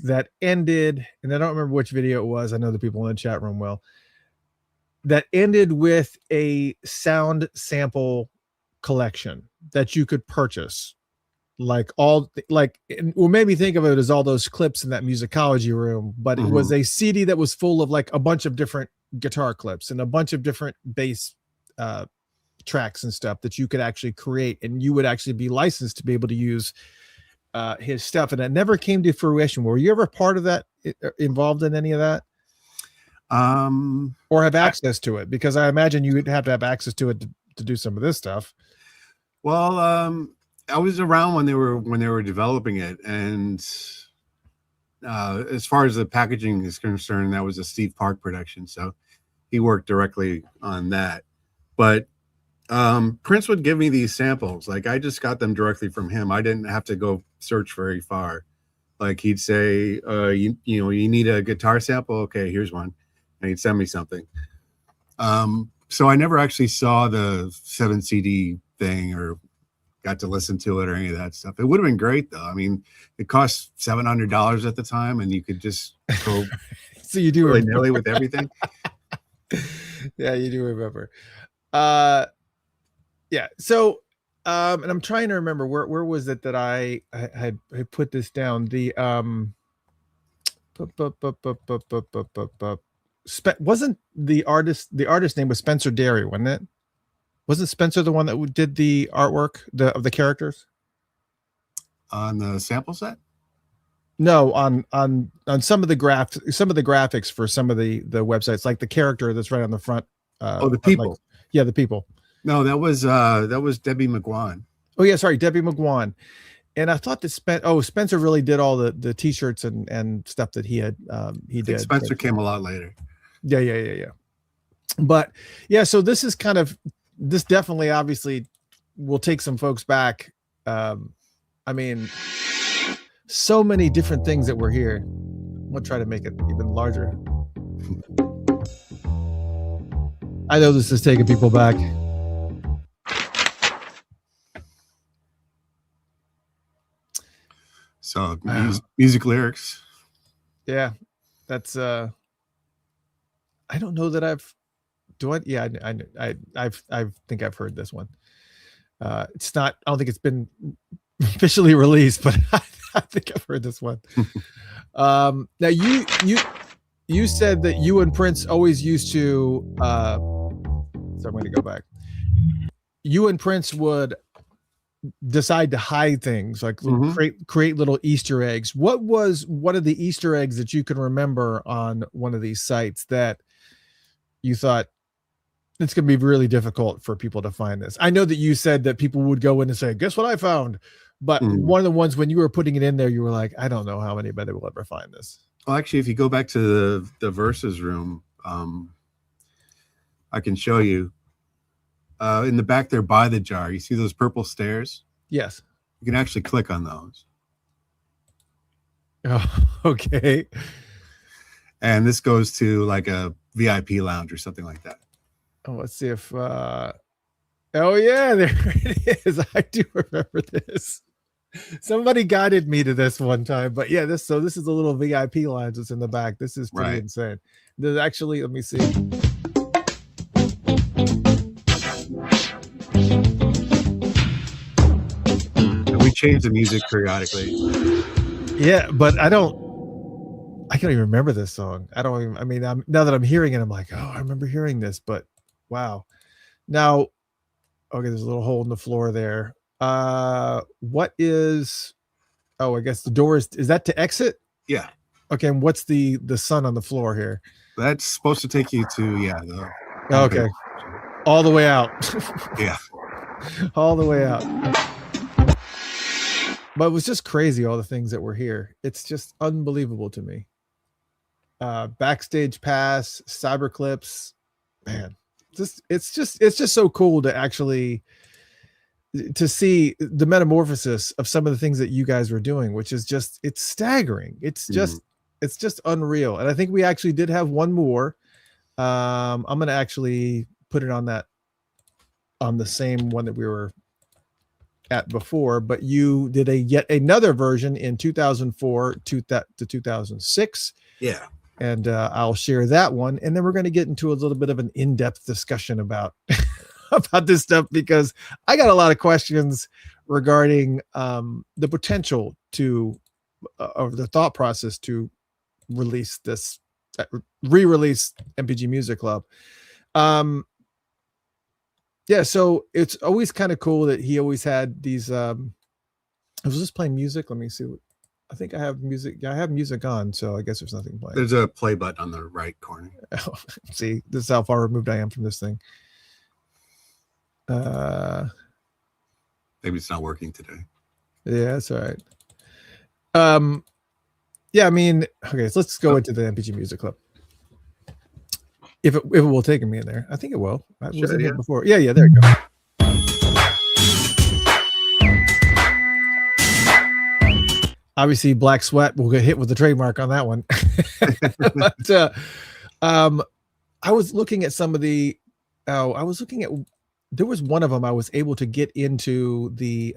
that ended, and I don't remember which video it was. I know the people in the chat room will. That ended with a sound sample collection that you could purchase. What made me think of it as all those clips in that musicology room, but it was a CD that was full of like a bunch of different guitar clips and a bunch of different bass tracks and stuff that you could actually create, and you would actually be licensed to be able to use his stuff. And it never came to fruition. Were you ever part of that, involved in any of that? Or have access to it? Because I imagine you would have to have access to it to do some of this stuff. Well, I was around when they were developing it, and as far as the packaging is concerned, that was a Steve Park production, so he worked directly on that. But Prince would give me these samples. Like, I just got them directly from him. I didn't have to go search very far. Like, he'd say, you need a guitar sample? Okay, here's one. And he'd send me something. So I never actually saw the 7 CD thing or got to listen to it or any of that stuff. It would have been great though. I mean, it cost $700 at the time, and you could just go so you do willy-nilly with everything. Yeah, you do remember. Yeah. So and I'm trying to remember where was it that I put this down. The wasn't the artist name was Spencer Derry, wasn't it? Wasn't Spencer the one that did the artwork of the characters on the sample set? No, on some of the graphics for some of the websites, like the character that's right on the front. The people. the people. No, that was Debbie McGuan. Oh yeah, sorry, Debbie McGuan. And I thought that Spencer really did all the t-shirts and stuff that he had he I think did. Spencer came a lot later. Yeah. But yeah, so this definitely obviously will take some folks back. I mean, so many different things that were here. We'll try to make it even larger. I know this is taking people back. So music lyrics. Yeah, that's I don't know that I've I think I've heard this one. It's not, I don't think it's been officially released, but I think I've heard this one. Now you said that you and Prince always used to so I'm going to go back. You and Prince would decide to hide things, like create little Easter eggs. What was one of the Easter eggs that you can remember on one of these sites that you thought it's going to be really difficult for people to find this? I know that you said that people would go in and say, guess what I found? But one of the ones when you were putting it in there, you were like, I don't know how anybody will ever find this. Well, actually, if you go back to the verses room, I can show you. In the back there by the jar, you see those purple stairs? Yes. You can actually click on those. Oh, okay. And this goes to like a VIP lounge or something like that. Oh, let's see if oh yeah, there it is. I do remember this. Somebody guided me to this one time, but yeah, this is a little VIP lounge that's in the back. This is pretty insane. There's actually, let me see. We change the music periodically. Yeah, but I can't even remember this song. Now that I'm hearing it, I'm like, oh, I remember hearing this, but wow. Now, okay, there's a little hole in the floor there. What is, I guess the door is that to exit? Yeah. Okay, and what's the sun on the floor here? That's supposed to take you to, okay. All the way out. Yeah. All the way out. But it was just crazy, all the things that were here. It's just unbelievable to me. Backstage pass, cyber clips, man. It's just so cool to actually to see the metamorphosis of some of the things that you guys were doing, which is just, it's staggering. It's just unreal. And I think we actually did have one more. I'm going to actually put it on the same one that we were at before, but you did yet another version in 2004 to 2006. Yeah. And I'll share that one. And then we're going to get into a little bit of an in-depth discussion about this stuff, because I got a lot of questions regarding the potential of the thought process to release this, re-release NPG Music Club. Yeah, so it's always kind of cool that he always had these. I was just playing music. Let me see. I think I have music. Yeah, I have music on, so I guess there's nothing playing. There's a play button on the right corner. See, this is how far removed I am from this thing. Maybe it's not working today. Yeah, that's all right. Yeah, I mean, okay, so let's go into the NPG Music Club. If it will take me in there, I think it will. I was in here before. Yeah, there you go. Obviously, Black Sweat will get hit with the trademark on that one. But I was looking at some of the. I was looking at. There was one of them I was able to get into the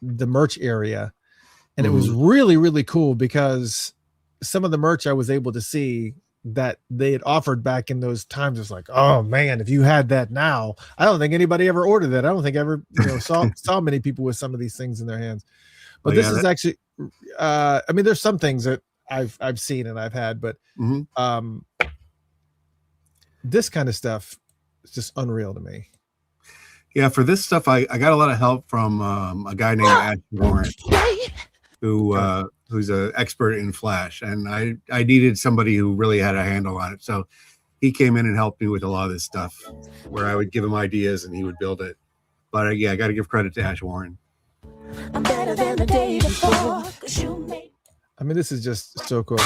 merch area, and it was really, really cool because some of the merch I was able to see that they had offered back in those times. It's like, oh man, if you had that now, I don't think anybody ever ordered that. I don't think ever saw many people with some of these things in their hands. But this is actually, I mean, there's some things that I've seen and I've had, but this kind of stuff is just unreal to me. Yeah, for this stuff, I got a lot of help from a guy named Ash Warren, who's an expert in Flash, and I needed somebody who really had a handle on it. So he came in and helped me with a lot of this stuff, where I would give him ideas and he would build it. But yeah, I got to give credit to Ash Warren. I'm better than the day before, 'cause you made I mean, this is just so cool.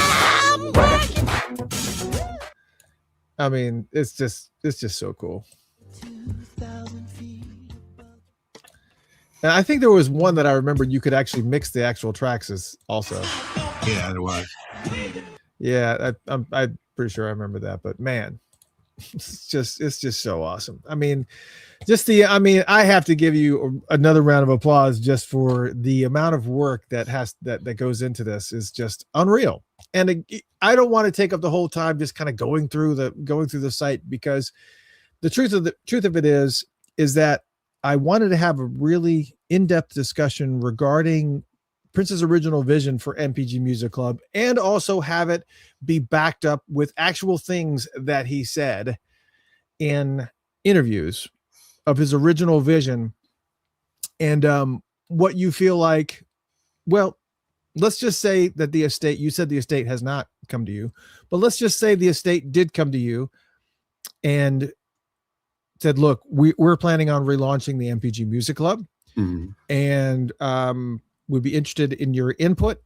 I mean, it's just so cool. And I think there was one that I remembered you could actually mix the actual tracks as also. Yeah, there was. Yeah, I'm pretty sure I remember that. But man, it's just so awesome. I mean, I have to give you another round of applause just for the amount of work that goes into this is just unreal. And I don't want to take up the whole time just kind of going through the site, because the truth of it is that I wanted to have a really in-depth discussion regarding Prince's original vision for NPG Music Club, and also have it be backed up with actual things that he said in interviews of his original vision. And what you feel like, well, let's just say that the estate, you said the estate has not come to you, but let's just say the estate did come to you and said, look, we're planning on relaunching the NPG Music Club, and we'd be interested in your input.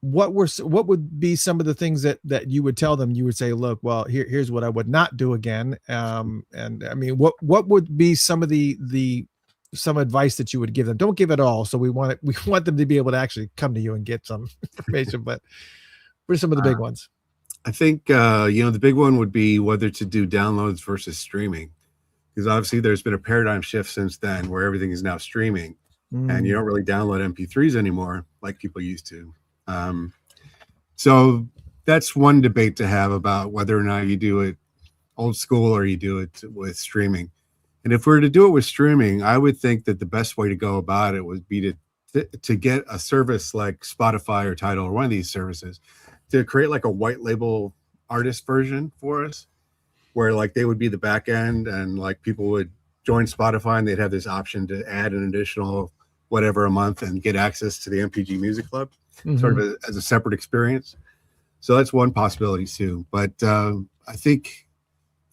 What would be some of the things that you would tell them? You would say, look, well, here's what I would not do again. And I mean, what would be some of some advice that you would give them? Don't give it all. So we want them to be able to actually come to you and get some information, but what are some of the big ones? I think, the big one would be whether to do downloads versus streaming, because obviously there's been a paradigm shift since then where everything is now streaming, and you don't really download MP3s anymore like people used to. So that's one debate to have about whether or not you do it old school or you do it with streaming. And if we were to do it with streaming, I would think that the best way to go about it would be to get a service like Spotify or Tidal or one of these services to create like a white label artist version for us, where like they would be the back end and like people would join Spotify and they'd have this option to add an additional whatever a month and get access to the NPG Music Club, sort of as a separate experience. So that's one possibility too. But I think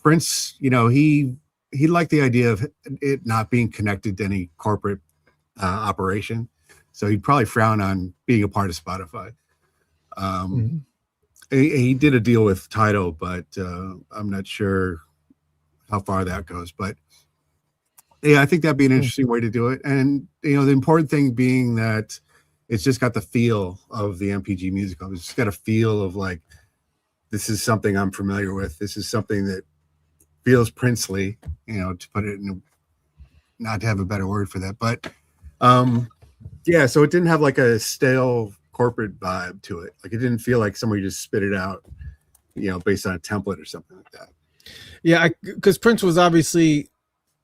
Prince, he liked the idea of it not being connected to any corporate operation. So he'd probably frown on being a part of Spotify. He did a deal with Tidal, but I'm not sure how far that goes. But yeah, I think that'd be an interesting way to do it. And, the important thing being that it's just got the feel of the NPG Music Club. It's just got a feel of like, this is something I'm familiar with. This is something that feels princely, to put it in, not to have a better word for that. But yeah, so it didn't have like a stale corporate vibe to it. Like it didn't feel like somebody just spit it out, based on a template or something like that. Yeah, because Prince was obviously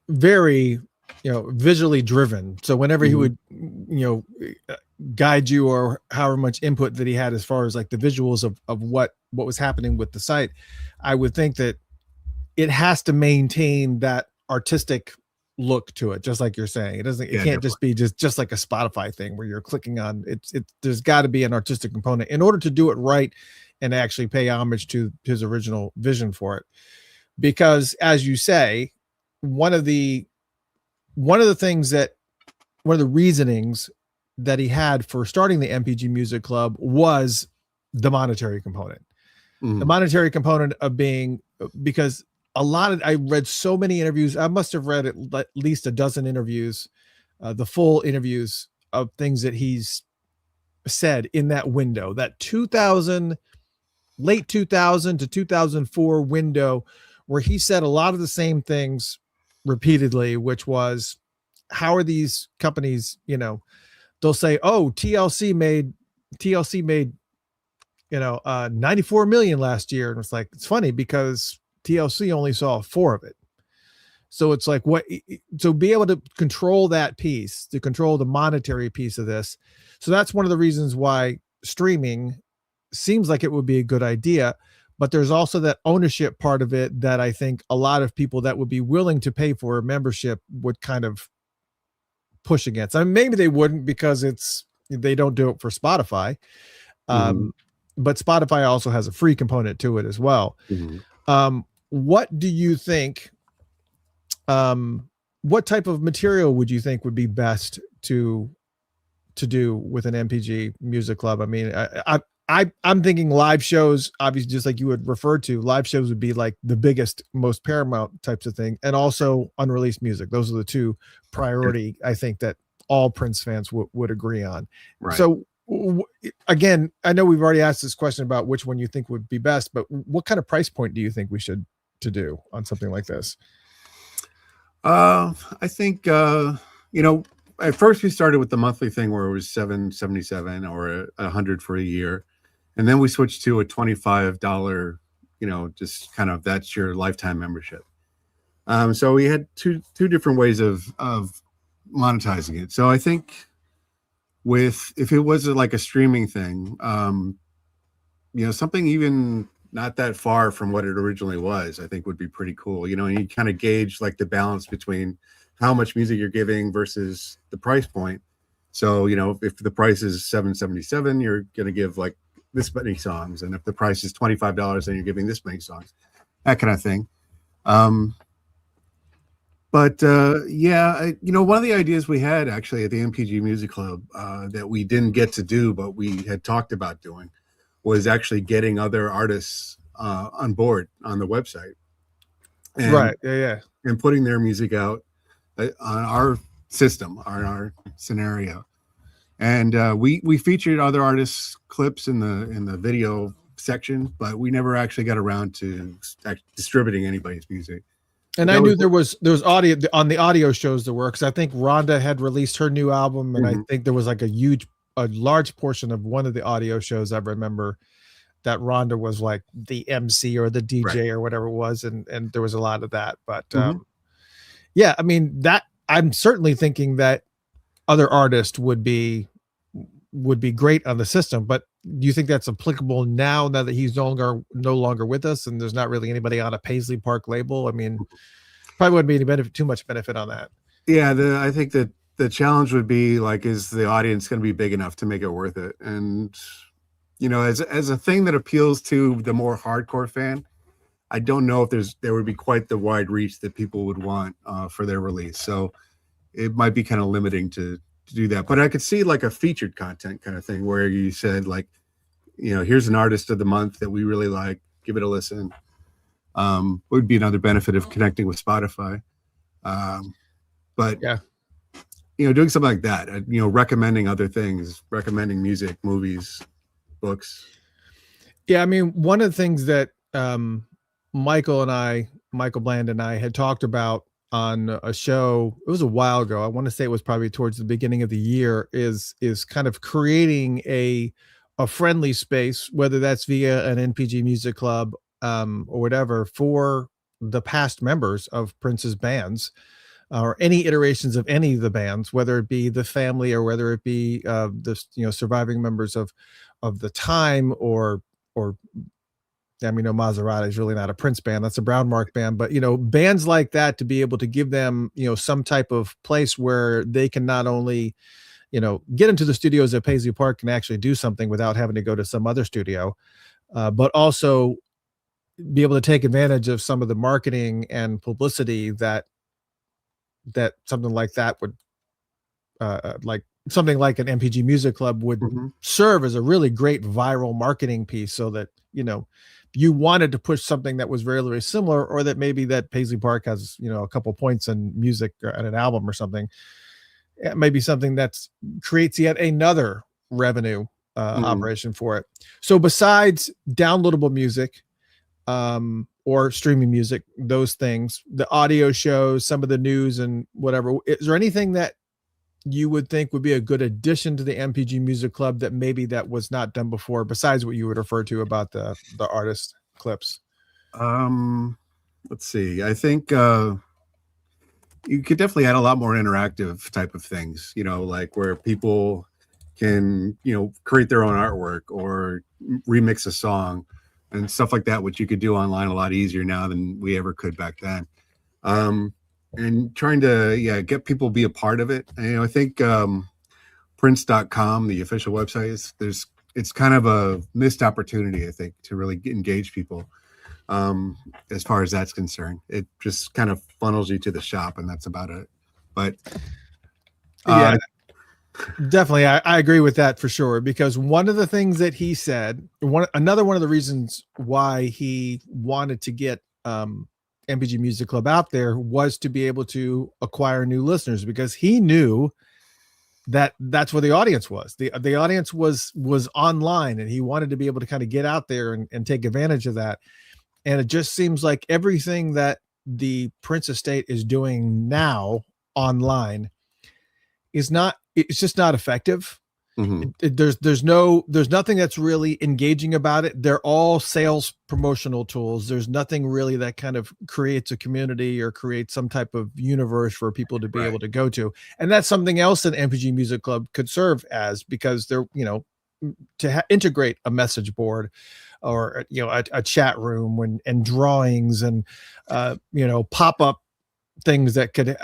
very, visually driven. So whenever he would, guide you, or however much input that he had as far as like the visuals of what was happening with the site, I would think that it has to maintain that artistic look to it, just like you're saying. It can't just be just like a Spotify thing where you're clicking on it. There's got to be an artistic component in order to do it right and actually pay homage to his original vision for it. Because as you say, one of the reasonings that he had for starting the NPG Music Club was the monetary component. The monetary component of being, because I read so many interviews. I must have read at least a dozen interviews, the full interviews of things that he's said in that window, that late 2000 to 2004 window, where he said a lot of the same things repeatedly, which was, how are these companies, they'll say, oh, TLC made 94 million last year. And it's like, it's funny because TLC only saw 4 of it. So it's like, so be able to control that piece, to control the monetary piece of this. So that's one of the reasons why streaming seems like it would be a good idea, but there's also that ownership part of it that I think a lot of people that would be willing to pay for a membership would kind of push against. I mean, maybe they wouldn't, because they don't do it for Spotify. But Spotify also has a free component to it as well. What do you think? What type of material would you think would be best to do with an NPG Music Club? I mean, I'm thinking live shows, obviously, just like you would refer to. Live shows would be like the biggest, most paramount types of thing, and also unreleased music. Those are the two priority, I think, that all Prince fans would agree on. Right. So again, I know we've already asked this question about which one you think would be best, but what kind of price point do you think we should to do on something like this? I think at first we started with the monthly thing where it was $7.77 or $100 for a year, and then we switched to a $25, just kind of that's your lifetime membership. So we had two different ways of monetizing it. So I think if it was like a streaming thing, something even not that far from what it originally was, I think would be pretty cool. And you kind of gauge like the balance between how much music you're giving versus the price point. So, if the price is $7.77, you're going to give like this many songs. And if the price is $25, then you're giving this many songs, that kind of thing. One of the ideas we had actually at the NPG Music Club that we didn't get to do, but we had talked about doing, was actually getting other artists on board on the website. And, right. Yeah. And putting their music out on our system, on our scenario. And we featured other artists' clips in the video section, but we never actually got around to distributing anybody's music. And I knew there was audio on the audio shows there were, because I think Rhonda had released her new album, and I think there was like a large portion of one of the audio shows I remember that Rhonda was like the MC or the DJ or whatever it was, and there was a lot of that. But I mean, that I'm certainly thinking that other artists would be great on the system. But do you think that's applicable now that he's no longer with us and there's not really anybody on a Paisley Park label? I mean, probably wouldn't be any too much benefit on that. Yeah, I think that the challenge would be like, is the audience going to be big enough to make it worth it? And as a thing that appeals to the more hardcore fan, I don't know if there would be quite the wide reach that people would want for their release. So it might be kind of limiting to do that. But I could see like a featured content kind of thing where you said like, here's an artist of the month that we really like, give it a listen. Would be another benefit of connecting with Spotify. But yeah, doing something like that, recommending other things, recommending music, movies, books. Yeah. I mean, one of the things that Michael Bland and I had talked about on a show, it was a while ago, I want to say it was probably towards the beginning of the year, is kind of creating a friendly space, whether that's via an NPG Music Club or whatever, for the past members of Prince's bands or any iterations of any of the bands, whether it be the family or whether it be the surviving members of the time or I mean, no, Maserati is really not a Prince band. That's a Brown Mark band. But, bands like that, to be able to give them, some type of place where they can not only, get into the studios at Paisley Park and actually do something without having to go to some other studio, but also be able to take advantage of some of the marketing and publicity that something like that would, like something like an NPG Music Club would serve as a really great viral marketing piece, so that, you wanted to push something that was very, very similar, or that maybe that Paisley Park has, a couple points in music and an album or something. It may be something that creates yet another revenue operation for it. So besides downloadable music or streaming music, those things, the audio shows, some of the news and whatever, is there anything that you would think would be a good addition to the NPG Music Club that maybe that was not done before, besides what you would refer to about the artist clips? Let's see. I think you could definitely add a lot more interactive type of things, like where people can, create their own artwork or remix a song and stuff like that, which you could do online a lot easier now than we ever could back then. And trying to get people be a part of it. And, I think Prince.com, the official website, it's kind of a missed opportunity, I think, to really engage people as far as that's concerned. It just kind of funnels you to the shop, and that's about it. But Yeah, definitely. I agree with that for sure, because one of the things that he said, another one of the reasons why he wanted to get NPG Music Club out there was to be able to acquire new listeners, because he knew that that's where the audience was. The audience was online, and he wanted to be able to kind of get out there and take advantage of that. And it just seems like everything that the Prince Estate is doing now online it's just not effective. There's nothing that's really engaging about it. They're all sales promotional tools. There's nothing really that kind of creates a community or creates some type of universe for people to be able to go to. And that's something else that NPG Music Club could serve as, because they're, to integrate a message board or, a chat room and drawings and, pop-up things that could,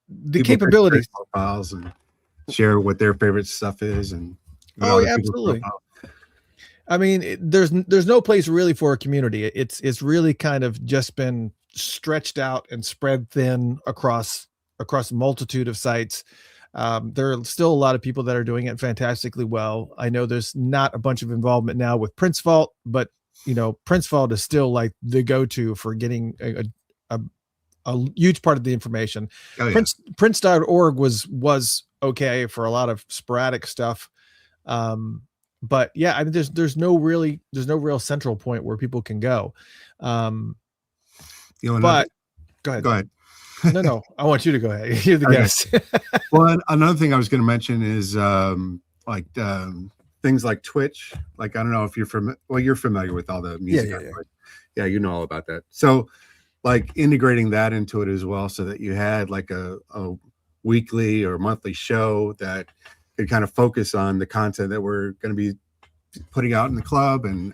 the capabilities, profiles, and share what their favorite stuff is. And absolutely. There's no place really for a community. It's really kind of just been stretched out and spread thin across a multitude of sites. There are still a lot of people that are doing it fantastically well. I know there's not a bunch of involvement now with Prince Vault, but Prince Vault is still like the go-to for getting a huge part of the information. Prince.org was okay for a lot of sporadic stuff. But yeah, there's no real central point where people can go. But go ahead. No, I want you to go ahead. You're the guest. Well, another thing I was going to mention is things like Twitch. Like, I don't know if you're you're familiar with all the music. Yeah, you know all about that. So like integrating that into it as well, so that you had like a weekly or monthly show that could kind of focus on the content that we're going to be putting out in the club, and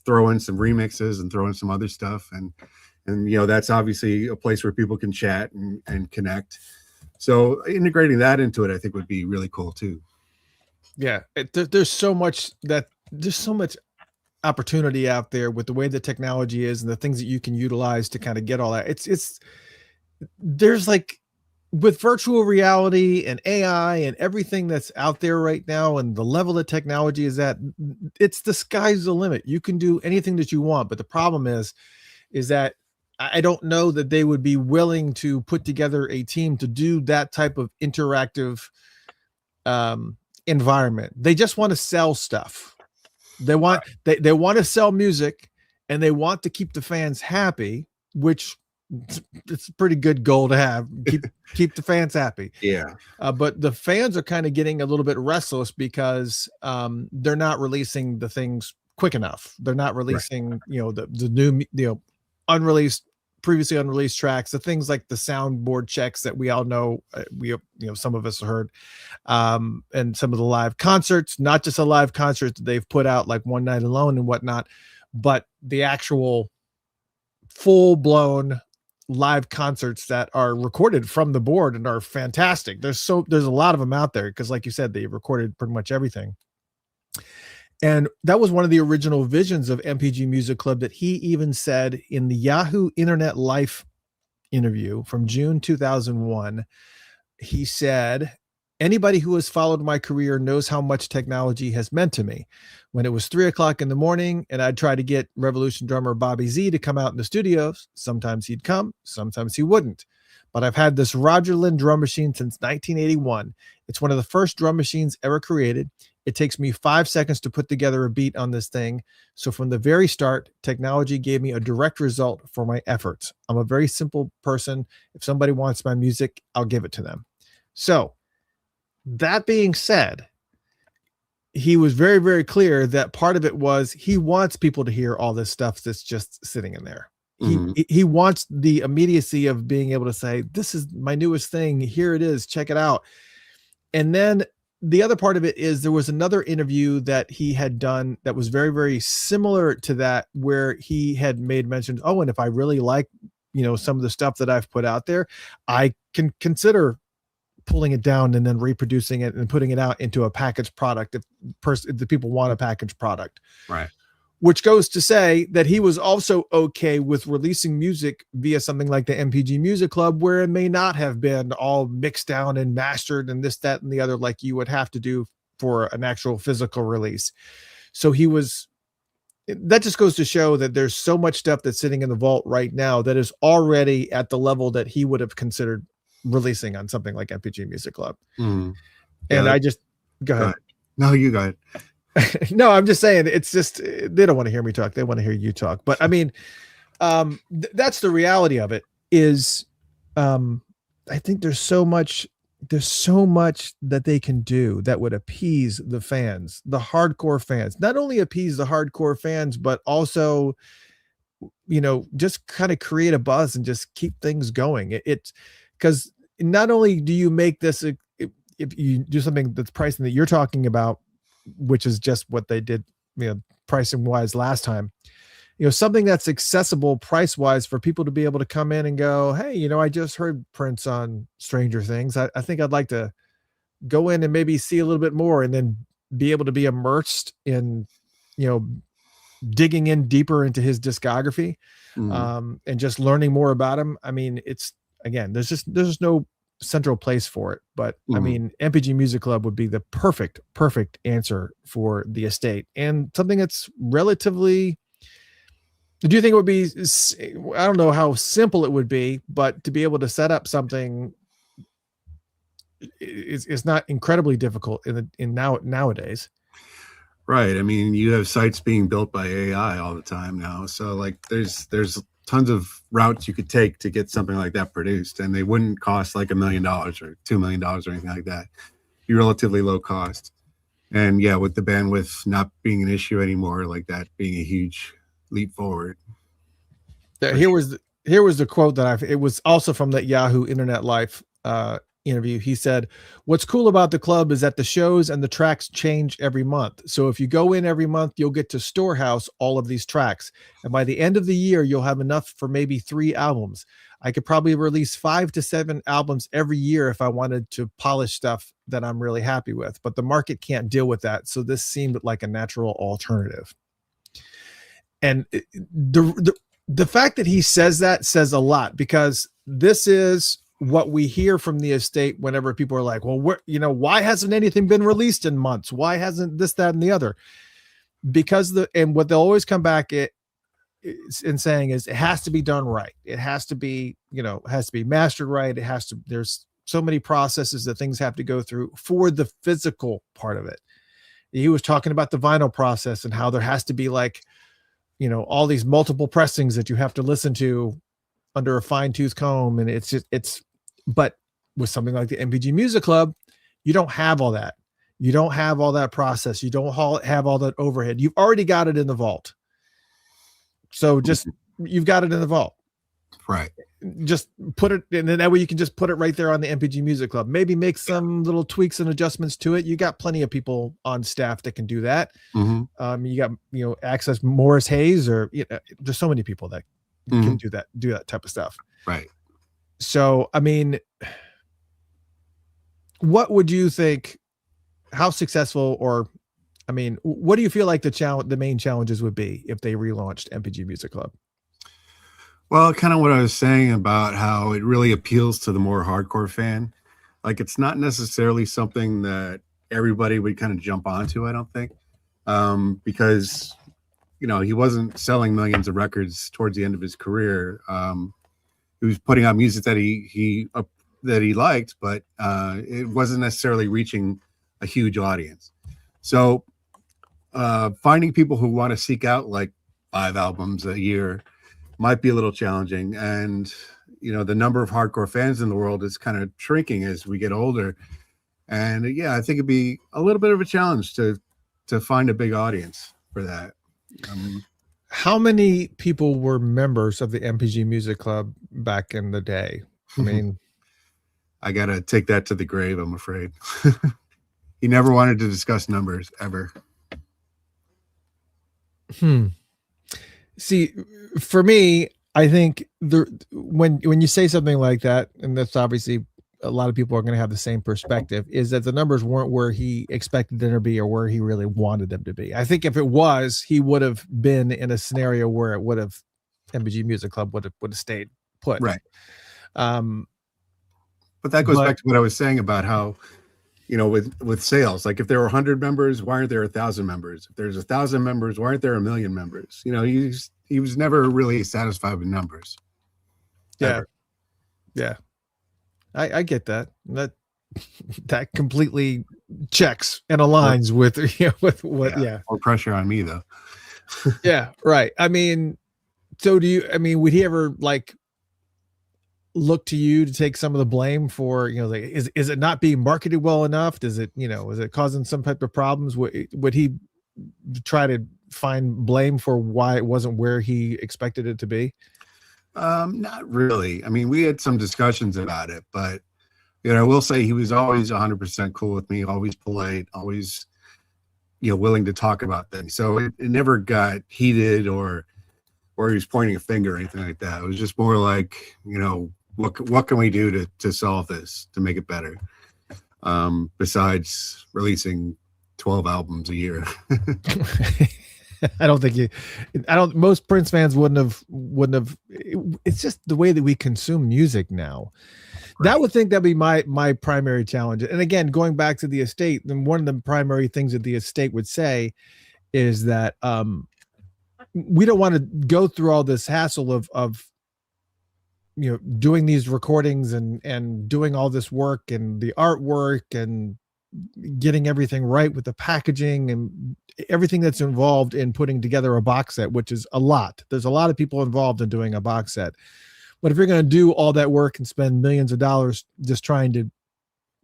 throw in some remixes and throw in some other stuff. And that's obviously a place where people can chat and connect. So integrating that into it, I think, would be really cool too. Yeah, there's so much opportunity out there with the way the technology is and the things that you can utilize to kind of get all that. There's like, with virtual reality and AI and everything that's out there right now, and the level that technology is at, it's the sky's the limit. You can do anything that you want. But the problem is that I don't know that they would be willing to put together a team to do that type of interactive environment. They just want to sell stuff. They want to sell music, and they want to keep the fans happy, which it's a pretty good goal to have. Keep the fans happy. Yeah. But the fans are kind of getting a little bit restless because they're not releasing the things quick enough. They're not releasing, the new, previously unreleased tracks, the things like the soundboard checks that we all know, some of us heard, and some of the live concerts, not just a live concert that they've put out like One Night Alone and whatnot, but the actual full-blown live concerts that are recorded from the board and are fantastic. There's a lot of them out there, because like you said, they recorded pretty much everything. And that was one of the original visions of NPG Music Club, that he even said in the Yahoo Internet Life interview from June 2001. He said, "Anybody who has followed my career knows how much technology has meant to me. When it was 3:00 in the morning and I'd try to get Revolution drummer Bobby Z to come out in the studios, sometimes he'd come, sometimes he wouldn't. But I've had this Roger Lynn drum machine since 1981. It's one of the first drum machines ever created. It takes me 5 seconds to put together a beat on this thing. So from the very start, technology gave me a direct result for my efforts. I'm a very simple person. If somebody wants my music, I'll give it to them." So that being said, he was very, very clear that part of it was he wants people to hear all this stuff that's just sitting in there. He wants the immediacy of being able to say, "This is my newest thing. Here it is. Check it out." And then the other part of it is there was another interview that he had done that was very, very similar to that, where he had made mention, "Oh, and if I really like, some of the stuff that I've put out there, I can consider pulling it down and then reproducing it and putting it out into a packaged product if the people want a packaged product." Right. which goes to say that he was also okay with releasing music via something like the NPG Music Club, where it may not have been all mixed down and mastered and this, that, and the other, like you would have to do for an actual physical release. So that just goes to show that there's so much stuff that's sitting in the vault right now that is already at the level that he would have considered releasing on something like NPG Music Club. Mm. And Yeah, I just, go ahead. No, you got it. No, I'm just saying, it's just, they don't want to hear me talk. They want to hear you talk. But I mean, that's the reality of it is, I think there's so much that they can do that would appease the fans, the hardcore fans, not only appease the hardcore fans, but also, just kind of create a buzz and just keep things going. It's because not only do you make this, if you do something that's pricing that you're talking about, which is just what they did, pricing wise last time, something that's accessible price wise for people to be able to come in and go, hey, I just heard Prince on Stranger Things. I think I'd like to go in and maybe see a little bit more, and then be able to be immersed in, digging in deeper into his discography, and just learning more about him. I mean, it's, again, there's just no central place for it, but I mean, NPG Music Club would be the perfect answer for the estate, and something that's relatively, do you think it would be, I don't know how simple it would be, but to be able to set up something is not incredibly difficult nowadays. Right. I mean, you have sites being built by AI all the time now. So like there's tons of routes you could take to get something like that produced, and they wouldn't cost like $1 million or $2 million or anything like that. Be relatively low cost. And yeah, with the bandwidth not being an issue anymore, like that being a huge leap forward. Here was the quote that it was also from that Yahoo Internet Life interview. He said, "What's cool about the club is that the shows and the tracks change every month. So if you go in every month, you'll get to storehouse all of these tracks. And by the end of the year, you'll have enough for maybe 3 albums. I could probably release 5 to 7 albums every year if I wanted to polish stuff that I'm really happy with. But the market can't deal with that. So this seemed like a natural alternative." And the fact that he says that says a lot, because this is what we hear from the estate whenever people are like, well, why hasn't anything been released in months? Why hasn't this, that, and the other? Because and what they'll always come back in saying is it has to be done right. It has to be, mastered right. There's so many processes that things have to go through for the physical part of it. He was talking about the vinyl process and how there has to be like, all these multiple pressings that you have to listen to under a fine-tooth comb. And but with something like the NPG Music Club, you don't have all that. You don't have all that process. You don't have all that overhead. You've already got it in the vault. So you've got it in the vault. Right. Just put it, and then that way you can just put it right there on the NPG Music Club. Maybe make some little tweaks and adjustments to it. You got plenty of people on staff that can do that. You got, access Morris Hayes, or there's so many people that can do that type of stuff. Right. So, I mean, what would you think? How successful, or, I mean, what do you feel like the main challenges would be if they relaunched NPG Music Club? Well, kind of what I was saying about how it really appeals to the more hardcore fan. Like, it's not necessarily something that everybody would kind of jump onto, I don't think, because, he wasn't selling millions of records towards the end of his career. He was putting out music that he liked, but it wasn't necessarily reaching a huge audience. So finding people who want to seek out like 5 albums a year might be a little challenging. And, the number of hardcore fans in the world is kind of shrinking as we get older. And yeah, I think it'd be a little bit of a challenge to find a big audience for that. How many people were members of the NPG Music Club back in the day? I mean, I got to take that to the grave, I'm afraid. He never wanted to discuss numbers ever. See, for me, I think when you say something like that, and that's obviously a lot of people are going to have the same perspective, is that the numbers weren't where he expected them to be or where he really wanted them to be. I think if it was, he would have been in a scenario where it would have, NPG Music Club would have stayed put. Right. Um, But that goes back to what I was saying about how, with sales, like if there were 100 members, why aren't there 1,000 members? If there's 1,000 members, why aren't there 1 million members? He was never really satisfied with numbers. Yeah. Ever. Yeah. I get that. That completely checks and aligns with what. Yeah. More pressure on me though. Yeah. Right. I mean, so would he ever like look to you to take some of the blame for, like, is it not being marketed well enough? Does it, is it causing some type of problems? Would he try to find blame for why it wasn't where he expected it to be? Not really. I mean, we had some discussions about it, but I will say he was always 100% cool with me, always polite, always, willing to talk about things. So it never got heated or he was pointing a finger or anything like that. It was just more like, what can we do to solve this, to make it better? Besides releasing 12 albums a year. Most Prince fans wouldn't have, it's just the way that we consume music now. Right. That would think that'd be my primary challenge. And again, going back to the estate, then one of the primary things that the estate would say is that, we don't want to go through all this hassle of doing these recordings and doing all this work and the artwork and getting everything right with the packaging and everything that's involved in putting together a box set, which is a lot. There's a lot of people involved in doing a box set. But if you're going to do all that work and spend millions of dollars just trying to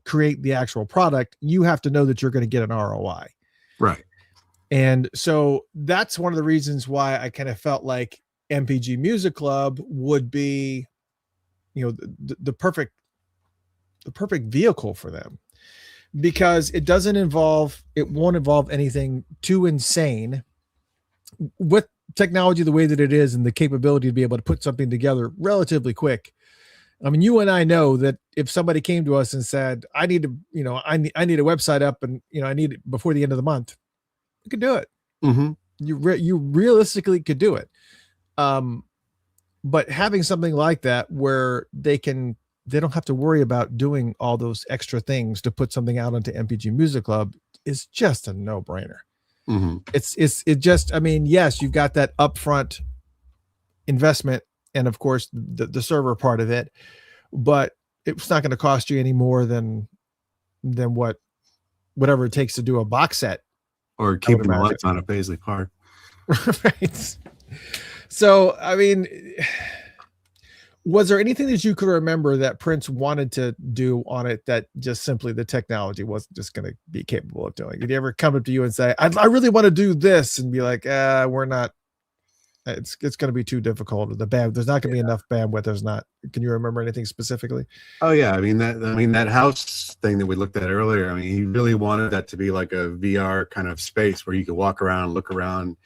create the actual product, you have to know that you're going to get an ROI. Right. And so that's one of the reasons why I kind of felt like NPG Music Club would be, the perfect vehicle for them, because it won't involve anything too insane with technology the way that it is and the capability to be able to put something together relatively quick. I mean, you and I know that if somebody came to us and said, I need a website up and, I need it before the end of the month, you could do it. Mm-hmm. You realistically could do it. But having something like that where they don't have to worry about doing all those extra things to put something out onto NPG Music Club is just a no-brainer. Mm-hmm. It just, I mean, yes, you've got that upfront investment and of course the server part of it, but it's not going to cost you any more than whatever it takes to do a box set. Or keeping the lights on at Paisley Park. Right. So, I mean, was there anything that you could remember that Prince wanted to do on it that just simply the technology wasn't just going to be capable of doing? Did he ever come up to you and say, I really want to do this, and be like, we're not, it's going to be too difficult. There's not going to be enough bandwidth. There's not. Can you remember anything specifically? Oh yeah. I mean, that house thing that we looked at earlier, I mean, he really wanted that to be like a VR kind of space where you could walk around, look around,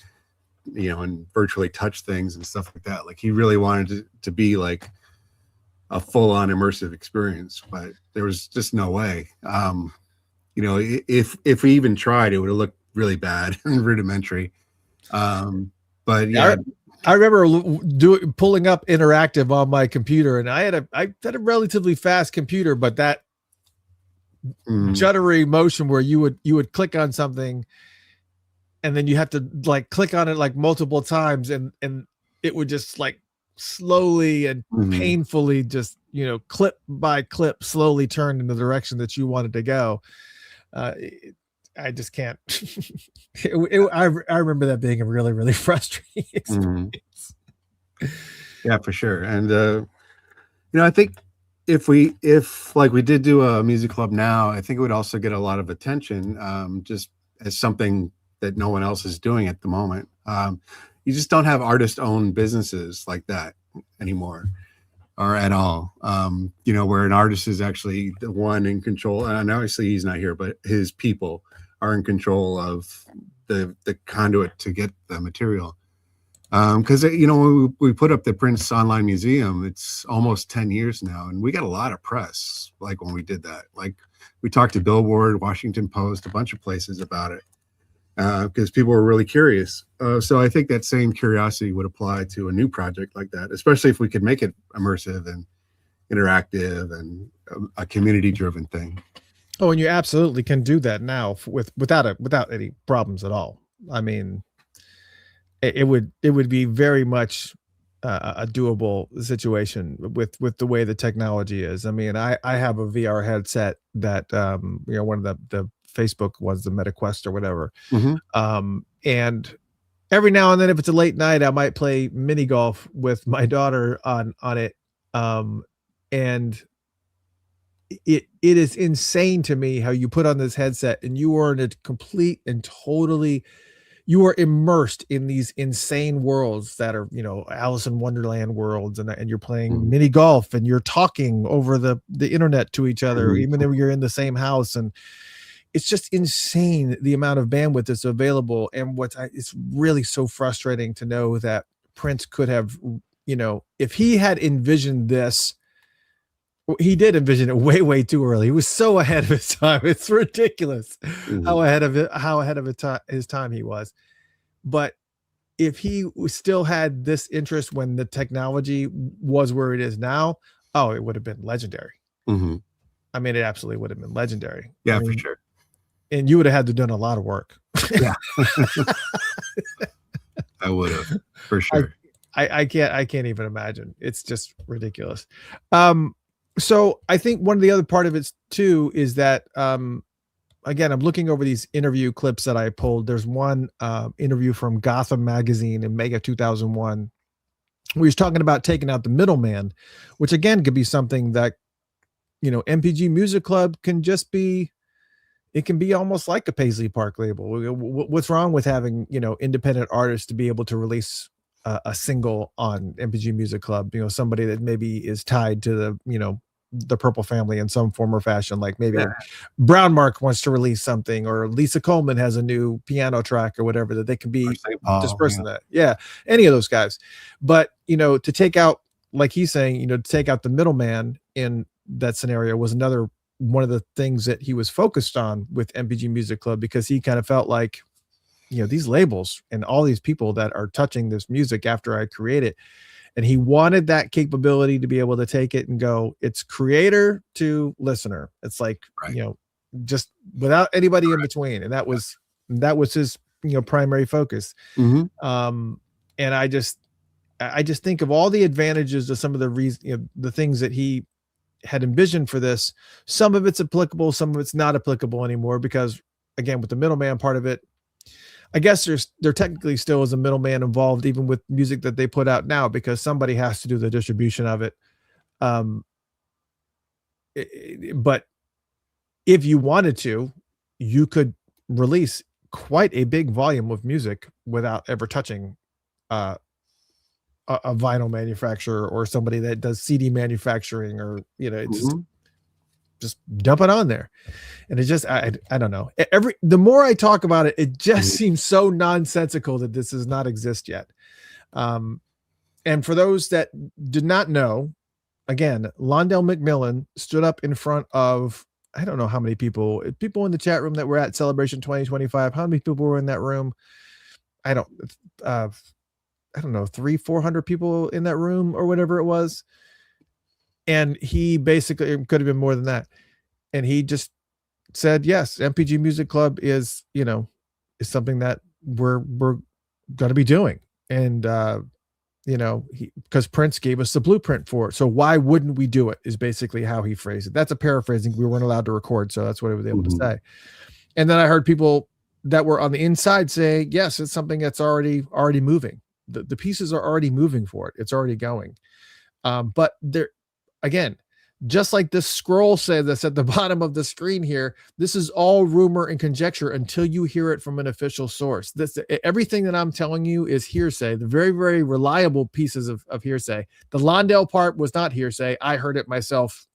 and virtually touch things and stuff like that. Like he really wanted it to be like a full-on immersive experience, but there was just no way. If we even tried, it would have looked really bad and rudimentary. But yeah, I remember pulling up interactive on my computer, and I had a relatively fast computer, but that juddery motion where you would click on something and then you have to like click on it like multiple times and it would just like slowly and painfully just, clip by clip, slowly turn in the direction that you wanted to go. I just can't. I remember that being a really, really frustrating experience. Yeah, for sure. And, I think if we did do a music club now, I think it would also get a lot of attention, just as something that no one else is doing at the moment. You just don't have artist-owned businesses like that anymore, or at all. Where an artist is actually the one in control, and obviously he's not here, but his people are in control of the conduit to get the material. Because when we put up the Prince Online Museum, it's almost 10 years now, and we got a lot of press. Like when we did that, like we talked to Billboard, Washington Post, a bunch of places about it, because people were really curious. So I think that same curiosity would apply to a new project like that, especially if we could make it immersive and interactive and a community-driven thing. Oh, and you absolutely can do that now without any problems at all. I mean, it would be very much a doable situation with the way the technology is. I mean, I have a VR headset that one of the Facebook ones, the MetaQuest or whatever. And every now and then, if it's a late night, I might play mini golf with my daughter on it. And it is insane to me how you put on this headset and you are in a complete and totally, you are immersed in these insane worlds that are, Alice in Wonderland worlds, and you're playing mini golf and you're talking over the internet to each other, even though you're in the same house. And it's just insane the amount of bandwidth that's available. And it's really so frustrating to know that Prince could have, if he had envisioned this, he did envision it way, way too early. He was so ahead of his time. It's ridiculous how ahead of his time he was. But if he still had this interest when the technology was where it is now, it would have been legendary. I mean, it absolutely would have been legendary. Yeah, for sure. And you would have had to done a lot of work. Yeah, I would have, for sure. I can't even imagine. It's just ridiculous. So I think one of the other part of it too is that, again, I'm looking over these interview clips that I pulled. There's one interview from Gotham magazine in May of 2001. Where he's talking about taking out the middleman, which again could be something that, NPG Music Club can just be. It can be almost like a Paisley Park label. What's wrong with having, independent artists to be able to release a single on NPG Music Club, somebody that maybe is tied to the Purple family in some form or fashion, like maybe Brown Mark wants to release something, or Lisa Coleman has a new piano track or whatever, that they can be dispersing that. Yeah. Any of those guys. But, to take out, like he's saying, to take out the middleman in that scenario was another one of the things that he was focused on with NPG Music Club, because he kind of felt like, these labels and all these people that are touching this music after I create it. And he wanted that capability to be able to take it and go, it's creator to listener. It's like, just without anybody in between. And that was his, primary focus. And I just think of all the advantages of some of the reasons, the things that he had envisioned for this. Some of it's applicable, some of it's not applicable anymore, because again, with the middleman part of it, I guess there technically still is a middleman involved, even with music that they put out now, because somebody has to do the distribution of it. But if you wanted to, you could release quite a big volume of music without ever touching a vinyl manufacturer or somebody that does CD manufacturing, or it's just dump it on there. And it just, I don't know, the more I talk about it, it just seems so nonsensical that this does not exist yet. And for those that did not know, again, Londell McMillan stood up in front of, I don't know how many people in the chat room that were at Celebration 2025. How many people were in that room? I don't know, 300-400 people in that room or whatever it was. And he basically, it could have been more than that. And he just said, yes, NPG Music Club is something that we're going to be doing. And, because Prince gave us the blueprint for it. So why wouldn't we do it, is basically how he phrased it. That's a paraphrasing. We weren't allowed to record, so that's what I was able to say. And then I heard people that were on the inside say, yes, it's something that's already moving. The pieces are already moving for it. It's already going. But there, again, just like this scroll said that's at the bottom of the screen here, this is all rumor and conjecture until you hear it from an official source. Everything that I'm telling you is hearsay, the very, very reliable pieces of hearsay. The Londell part was not hearsay. I heard it myself,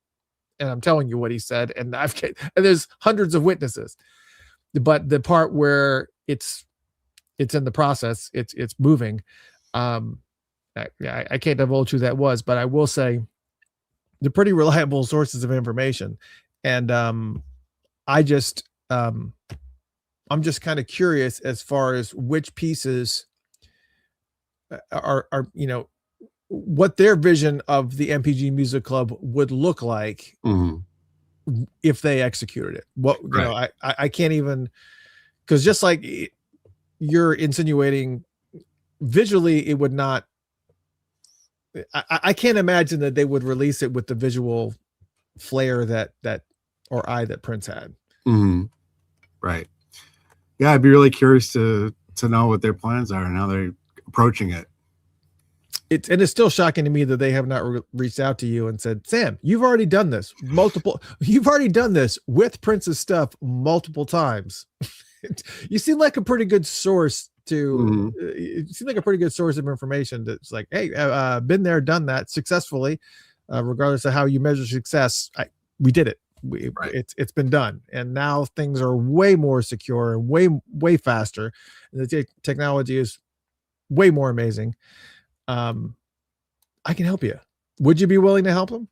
and I'm telling you what he said, and there's hundreds of witnesses. But the part where it's in the process, it's moving, I can't divulge who that was, but I will say they're pretty reliable sources of information. And I just I'm just kind of curious as far as which pieces are what their vision of the NPG Music Club would look like if they executed it. What I can't even, because just like you're insinuating, visually it would not. I can't imagine that they would release it with the visual flair that or eye that Prince had. Right. Yeah, I'd be really curious to know what their plans are and how they're approaching it. It's still shocking to me that they have not reached out to you and said, Sam, you've already done this with Prince's stuff multiple times. You seem like a pretty good source to you seem like a pretty good source of information that's like, hey, been there, done that successfully, regardless of how you measure success. We did it. It's been done, and now things are way more secure and way faster. The technology is way more amazing. I can help you. Would you be willing to help them?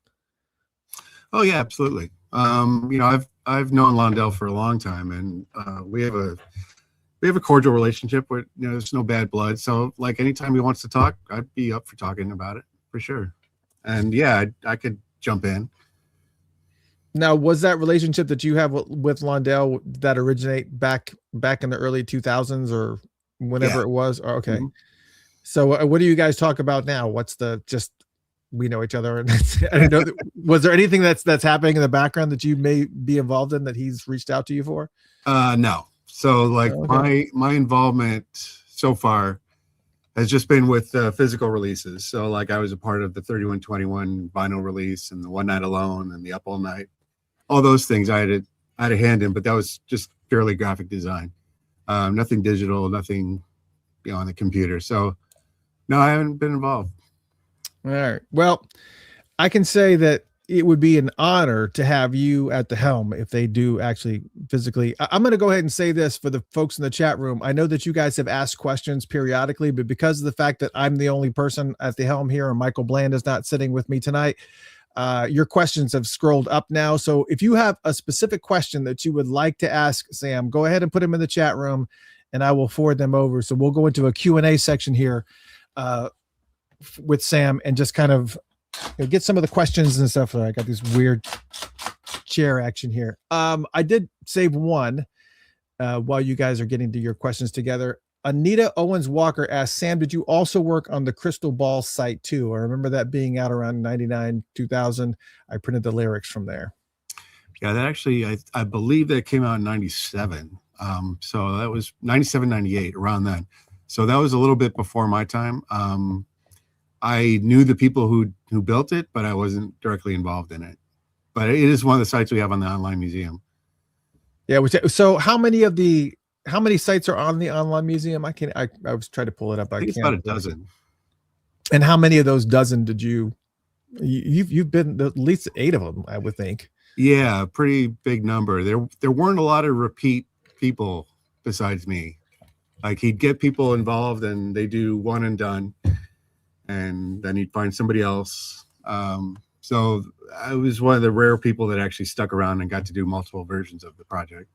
Oh yeah, absolutely. I've known Londell for a long time, and we have a cordial relationship. With there's no bad blood. So like anytime he wants to talk, I'd be up for talking about it for sure. And yeah, I could jump in. Now, was that relationship that you have with Londell that originate back in the early 2000s or whenever it was? Oh, okay. So what do you guys talk about now? What's we know each other. And I don't know. Was there anything that's happening in the background that you may be involved in that he's reached out to you for? No. So like my involvement so far has just been with physical releases. So like I was a part of the 3121 vinyl release and the One Night Alone and the Up All Night, all those things I had a hand in, but that was just purely graphic design. Nothing digital, nothing on the computer. So no, I haven't been involved. All right. Well, I can say that it would be an honor to have you at the helm if they do actually physically. I'm going to go ahead and say this for the folks in the chat room. I know that you guys have asked questions periodically, but because of the fact that I'm the only person at the helm here and Michael Bland is not sitting with me tonight, your questions have scrolled up now. So if you have a specific question that you would like to ask Sam, go ahead and put them in the chat room and I will forward them over. So we'll go into a Q&A section here with Sam and just kind of get some of the questions and stuff. I got this weird chair action here. I did save one while you guys are getting to your questions together. Anita Owens Walker asked, Sam, did you also work on the Crystal Ball site too? I remember that being out around 99, 2000. I printed the lyrics from there. Yeah, that actually, I believe that came out in 97. So that was 97, 98, around then. So that was a little bit before my time. I knew the people who built it, but I wasn't directly involved in it. But it is one of the sites we have on the online museum. Yeah. So how many sites are on the online museum? I was trying to pull it up. I think it's about a dozen. And how many of those dozen did you've been at least 8 of them, I would think. Yeah, pretty big number. There weren't a lot of repeat people besides me. Like he'd get people involved and they do one and done. And then he'd find somebody else. So I was one of the rare people that actually stuck around and got to do multiple versions of the project.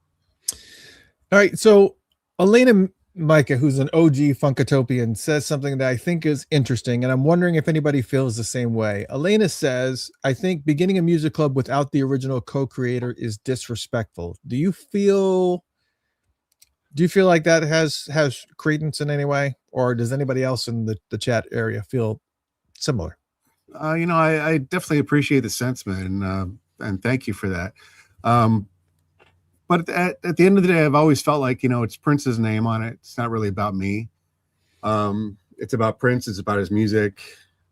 All right. So Elena Micah, who's an OG Funkotopian, says something that I think is interesting. And I'm wondering if anybody feels the same way. Elena says, I think beginning a music club without the original co-creator is disrespectful. Do you feel like that has credence in any way? Or does anybody else in the chat area feel similar? I definitely appreciate the sentiment and thank you for that. But at the end of the day, I've always felt like, it's Prince's name on it. It's not really about me. It's about Prince. It's about his music.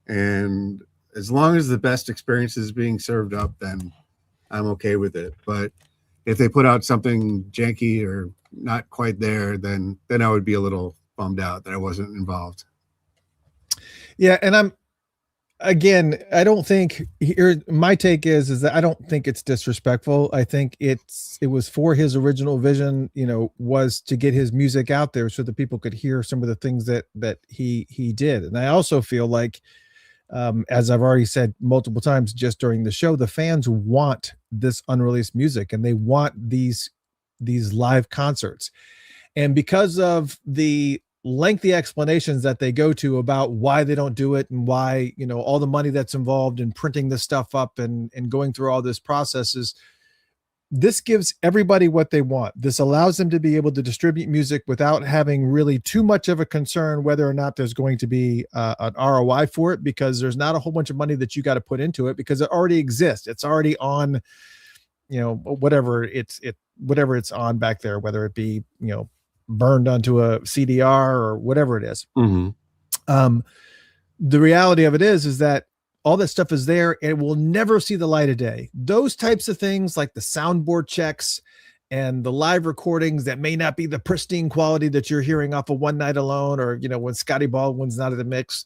And as long as the best experience is being served up, then I'm okay with it. But if they put out something janky or not quite there, then I would be a little bummed out that I wasn't involved. Yeah. And again, I don't think here. My take is that I don't think it's disrespectful. I think it was for his original vision. Was to get his music out there so that people could hear some of the things that he did. And I also feel like, as I've already said multiple times just during the show, the fans want this unreleased music and they want these live concerts. And because of the lengthy explanations that they go to about why they don't do it and why, all the money that's involved in printing this stuff up and going through all this processes, this gives everybody what they want. This allows them to be able to distribute music without having really too much of a concern whether or not there's going to be an ROI for it, because there's not a whole bunch of money that you got to put into it because it already exists. It's already on, whatever it's on back there, whether it be, burned onto a CDR or whatever it is. Mm-hmm. The reality of it is that all that stuff is there and it will never see the light of day. Those types of things like the soundboard checks and the live recordings that may not be the pristine quality that you're hearing off of One Night Alone, or, when Scotty Baldwin's not in the mix.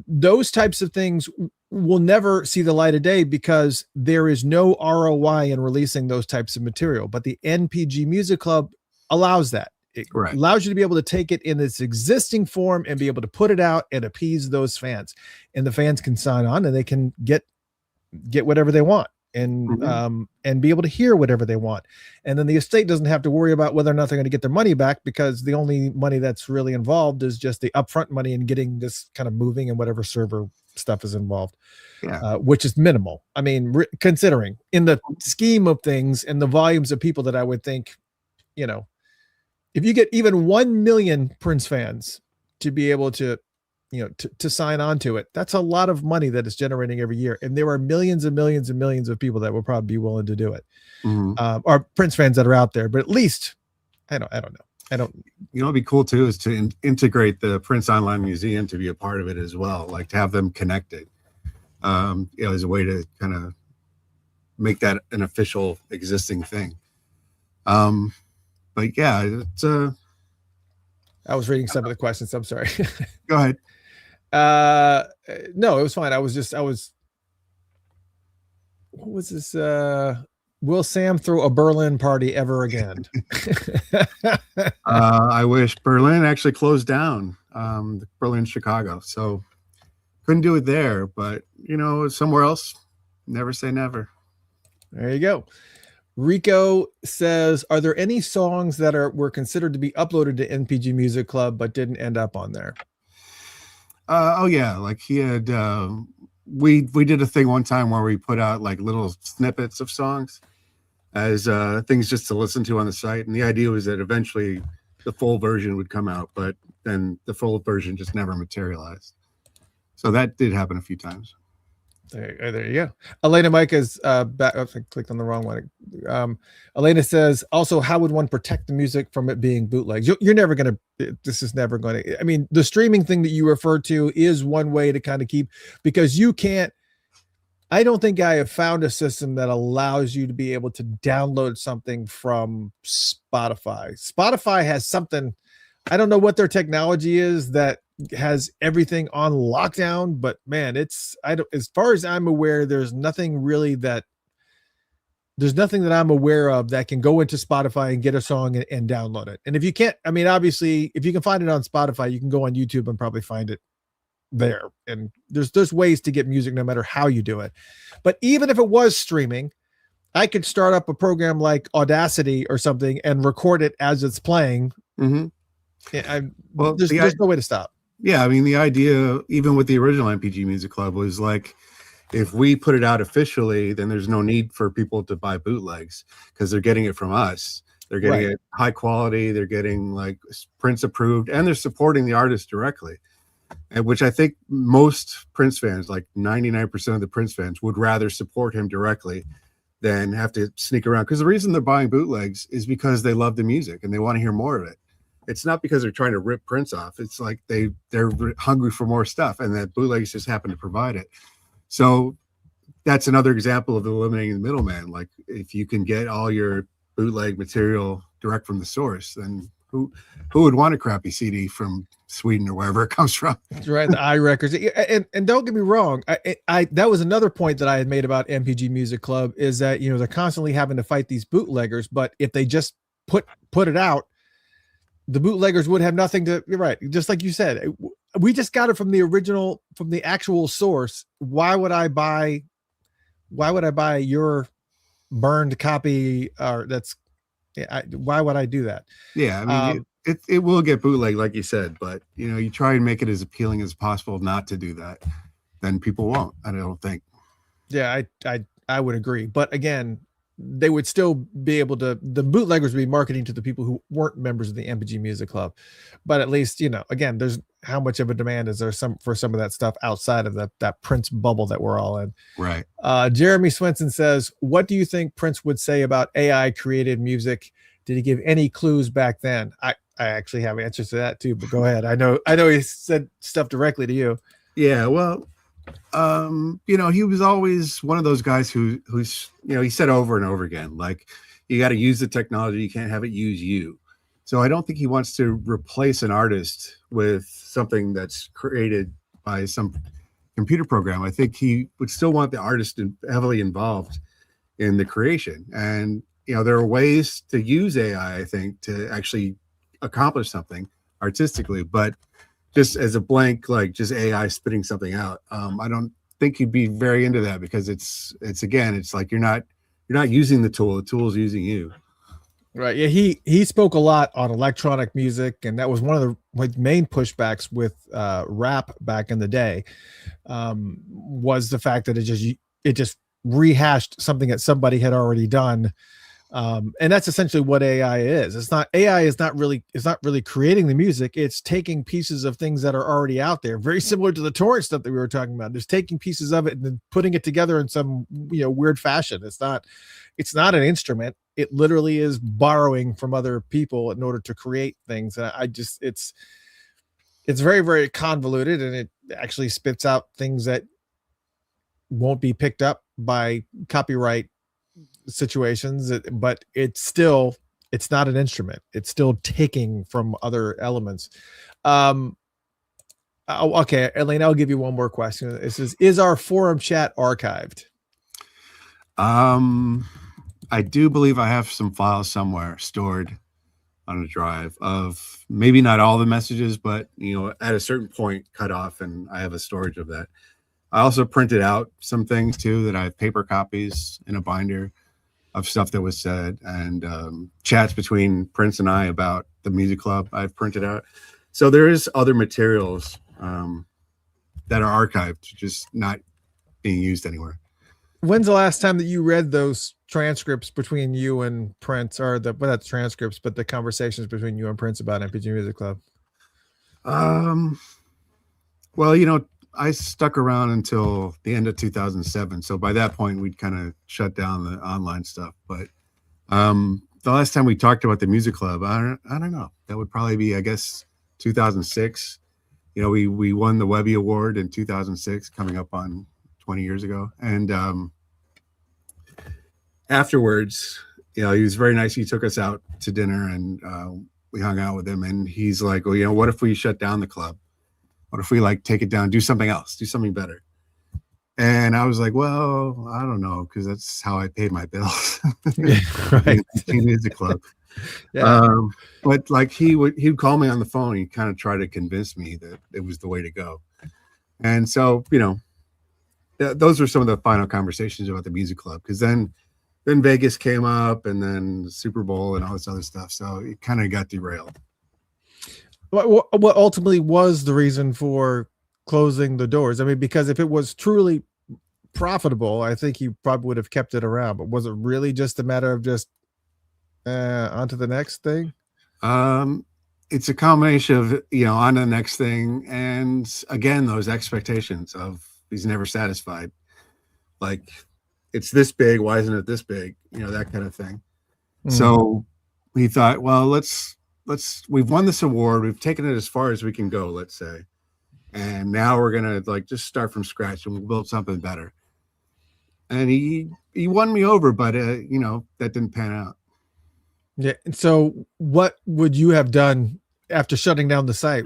Those types of things will never see the light of day because there is no ROI in releasing those types of material. But the NPG Music Club allows that. It allows you to be able to take it in its existing form and be able to put it out and appease those fans, and the fans can sign on and they can get whatever they want and be able to hear whatever they want. And then the estate doesn't have to worry about whether or not they're going to get their money back, because the only money that's really involved is just the upfront money and getting this kind of moving and whatever server stuff is involved, which is minimal. I mean, considering in the scheme of things and the volumes of people that I would think, if you get even 1 million Prince fans to be able to, to sign on to it, that's a lot of money that it's generating every year. And there are millions and millions and millions of people that will probably be willing to do it. Or Prince fans that are out there, but at least I don't know. It'd be cool too, is to integrate the Prince Online Museum to be a part of it as well. Like to have them connected, as a way to kind of make that an official existing thing. But yeah, it's I was reading some of the questions. I'm sorry. Go ahead. No, it was fine. What was this? Will Sam throw a Berlin party ever again? I wish. Berlin actually closed down. Berlin, Chicago. So couldn't do it there, but somewhere else, never say never. There you go. Rico says, are there any songs that were considered to be uploaded to NPG Music Club but didn't end up on there? Oh yeah, like he had we did a thing one time where we put out like little snippets of songs as things just to listen to on the site, and the idea was that eventually the full version would come out, but then the full version just never materialized. So that did happen a few times. There you go. Elena Mike is back. I clicked on the wrong one. Elena says, also, how would one protect the music from it being bootlegs? You're never going to, this is never going to, I mean, the streaming thing that you referred to is one way to kind of keep, because you can't, I don't think I have found a system that allows you to be able to download something from Spotify. Spotify has something, I don't know what their technology is that has everything on lockdown, but man, as far as I'm aware, there's nothing that I'm aware of that can go into Spotify and get a song and download it. And if you can't, I mean, obviously if you can find it on Spotify, you can go on YouTube and probably find it there. And there's ways to get music no matter how you do it. But even if it was streaming, I could start up a program like Audacity or something and record it as it's playing. Mm-hmm. There's no way to stop. Yeah, I mean, the idea, even with the original NPG Music Club, was like, if we put it out officially, then there's no need for people to buy bootlegs because they're getting it from us. They're getting it high quality. They're getting like Prince approved, and they're supporting the artist directly, and which I think most Prince fans, like 99% of the Prince fans, would rather support him directly than have to sneak around. Because the reason they're buying bootlegs is because they love the music and they want to hear more of it. It's not because they're trying to rip Prince off. It's like they're hungry for more stuff, and that bootlegs just happen to provide it. So that's another example of eliminating the middleman. Like if you can get all your bootleg material direct from the source, then who would want a crappy CD from Sweden or wherever it comes from? Right, the iRecords. And don't get me wrong, I that was another point that I had made about NPG Music Club, is that, you know, they're constantly having to fight these bootleggers, but if they just put it out, the bootleggers would have nothing to. You're right, just like you said, we just got it from the original, from the actual source. Why would I buy your burned copy? Or why would I do that? Yeah, I mean, it will get bootleg, like you said, but you know, you try and make it as appealing as possible not to do that, then people won't. I don't think. Yeah, I would agree, but again, they would still be able to. The bootleggers would be marketing to the people who weren't members of the NPG Music Club, but at least, you know, again, there's how much of a demand is there for some of that stuff outside of that Prince bubble that we're all in. Right. Jeremy Swenson says, "What do you think Prince would say about AI created music? Did he give any clues back then?" I actually have answers to that too, but go ahead. I know he said stuff directly to you. Yeah, well, you know, he was always one of those guys who's, you know, he said over and over again, like, you got to use the technology, you can't have it use you. So I don't think he wants to replace an artist with something that's created by some computer program. I think he would still want the artist heavily involved in the creation. And, you know, there are ways to use AI, I think, to actually accomplish something artistically, but just as a blank, like just AI spitting something out, I don't think he'd be very into that, because it's again, it's like you're not using the tool's using you. Right. Yeah. He spoke a lot on electronic music, and that was one of the main pushbacks with rap back in the day, was the fact that it just rehashed something that somebody had already done. And that's essentially what AI is. AI is not really creating the music. It's taking pieces of things that are already out there, very similar to the torrent stuff that we were talking about. Just taking pieces of it and then putting it together in some, you know, weird fashion. It's not an instrument. It literally is borrowing from other people in order to create things. And it's very, very convoluted, and it actually spits out things that won't be picked up by copyright situations, but it's not an instrument. It's still taking from other elements. Okay, Elaine, I'll give you one more question. This is our forum chat archived? I do believe I have some files somewhere stored on a drive of maybe not all the messages, but, you know, at a certain point cut off, and I have a storage of that. I also printed out some things too, that I have paper copies in a binder of stuff that was said, and chats between Prince and I about the music club I've printed out. So there is other materials that are archived, just not being used anywhere. When's the last time that you read those transcripts between you and Prince, or not transcripts, but the conversations between you and Prince about NPG Music Club? Well, you know, I stuck around until the end of 2007. So by that point, we'd kind of shut down the online stuff. But the last time we talked about the music club, I don't know. That would probably be, I guess, 2006. You know, we won the Webby Award in 2006, coming up on 20 years ago. And afterwards, you know, he was very nice. He took us out to dinner, and we hung out with him. And he's like, well, you know, what if we shut down the club? What if we like take it down, do something else, do something better? And I was like, well, I don't know, because that's how I paid my bills. Right. Music club. Yeah. But like he'd call me on the phone. He kind of tried to convince me that it was the way to go. And so, you know, those were some of the final conversations about the music club, because then Vegas came up, and then the Super Bowl and all this other stuff. So it kind of got derailed. What ultimately was the reason for closing the doors? I mean, because if it was truly profitable, I think he probably would have kept it around. But was it really just a matter of just on to the next thing? It's a combination of, you know, on to the next thing, and again, those expectations of he's never satisfied. Like, it's this big, why isn't it this big? You know, that kind of thing. Mm. So he thought, well, we've won this award, we've taken it as far as we can go, let's say, and now we're gonna like just start from scratch, and we'll build something better. And he won me over, but you know, that didn't pan out. Yeah. And so what would you have done after shutting down the site?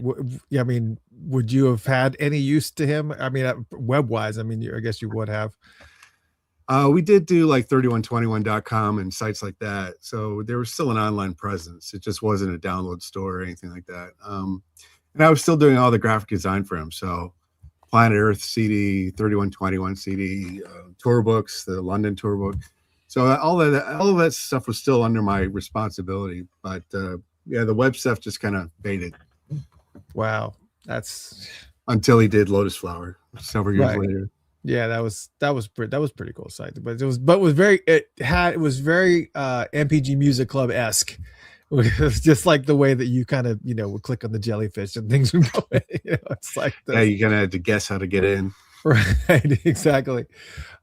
I mean, would you have had any use to him? I mean, web wise, I mean, I guess you would have. We did do like 3121.com and sites like that. So there was still an online presence. It just wasn't a download store or anything like that. And I was still doing all the graphic design for him. So Planet Earth CD, 3121 CD, tour books, the London tour book. So all of that stuff was still under my responsibility. But yeah, the web stuff just kind of faded. Wow. That's until he did Lotus Flower several years later. Yeah, that was pretty cool site, but it was very NPG Music Club esque. It was just like the way that you kind of would click on the jellyfish and things would go. It's like yeah, you kind of had to guess how to get in. Right, exactly.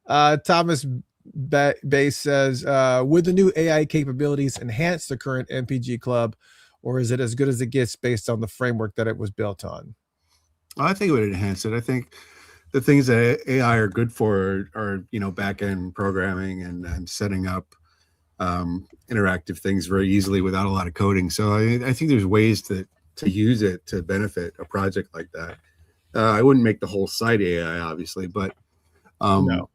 Thomas Bass says, would the new AI capabilities enhance the current NPG Club, or is it as good as it gets based on the framework that it was built on? I think it would enhance it. I think the things that AI are good for are back-end programming and setting up interactive things very easily without a lot of coding. So I think there's ways to use it to benefit a project like that. I wouldn't make the whole site AI, obviously, but no.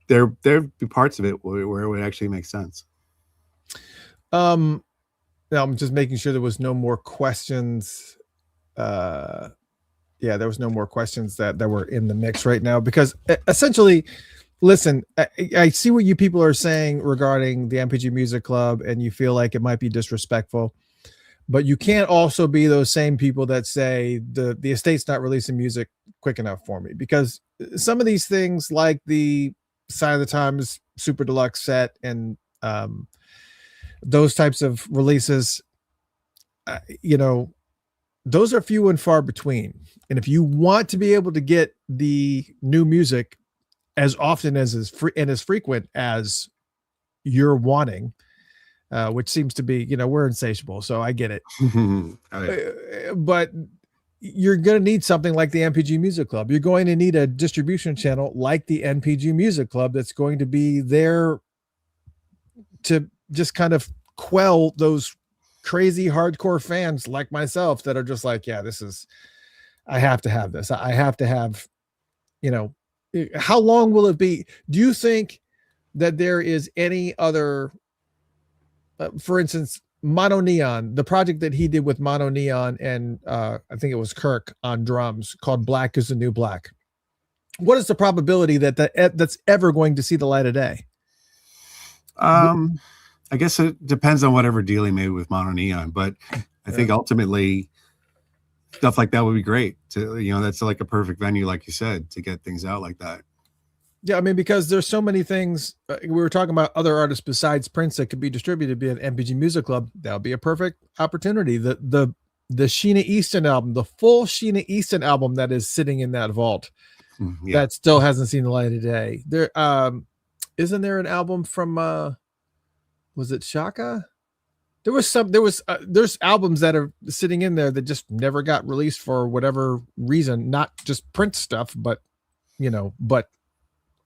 There'd be parts of it where it would actually make sense. Now I'm just making sure there was no more questions. Yeah, there was no more questions that were in the mix right now, because essentially, listen, I see what you people are saying regarding the NPG Music Club, and you feel like it might be disrespectful, but you can't also be those same people that say the estate's not releasing music quick enough for me, because some of these things like the Sign of the Times Super Deluxe set and those types of releases, those are few and far between. And if you want to be able to get the new music as often as as frequent as you're wanting, which seems to be, we're insatiable, so I get it. Oh, yeah. But you're going to need something like the NPG Music Club. You're going to need a distribution channel like the NPG Music Club that's going to be there to just kind of quell those crazy hardcore fans like myself that are just like, yeah, I have to have this. I have to have, how long will it be? Do you think that there is any other, for instance, Mono Neon, the project that he did with Mono Neon and I think it was Kirk on drums, called Black is the New Black. What is the probability that's ever going to see the light of day? I guess it depends on whatever deal he made with Mono Neon, but I think ultimately stuff like that would be great to, that's like a perfect venue, like you said, to get things out like that. Yeah, I mean, because there's so many things. We were talking about other artists besides Prince that could be distributed via an NPG Music Club. That would be a perfect opportunity. The Sheena Easton album, the full Sheena Easton album that is sitting in that vault, that still hasn't seen the light of day. There, isn't there an album from was it Shaka? There's albums that are sitting in there that just never got released for whatever reason, not just Prince stuff, but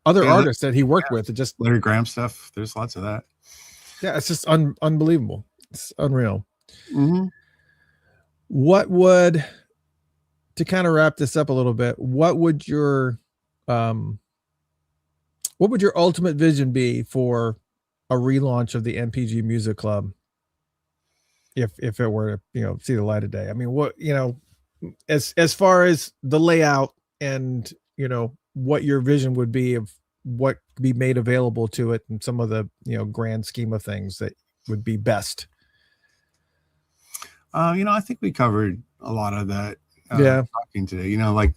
other artists that he worked with. It just Larry Graham stuff. There's lots of that. Yeah, it's just unbelievable. It's unreal. Mm-hmm. To kind of wrap this up a little bit, what would your ultimate vision be for a relaunch of the NPG Music Club? If it were to, see the light of day. I mean, what, as far as the layout and, what your vision would be of what could be made available to it and some of the, grand scheme of things that would be best. I think we covered a lot of that. Talking today, like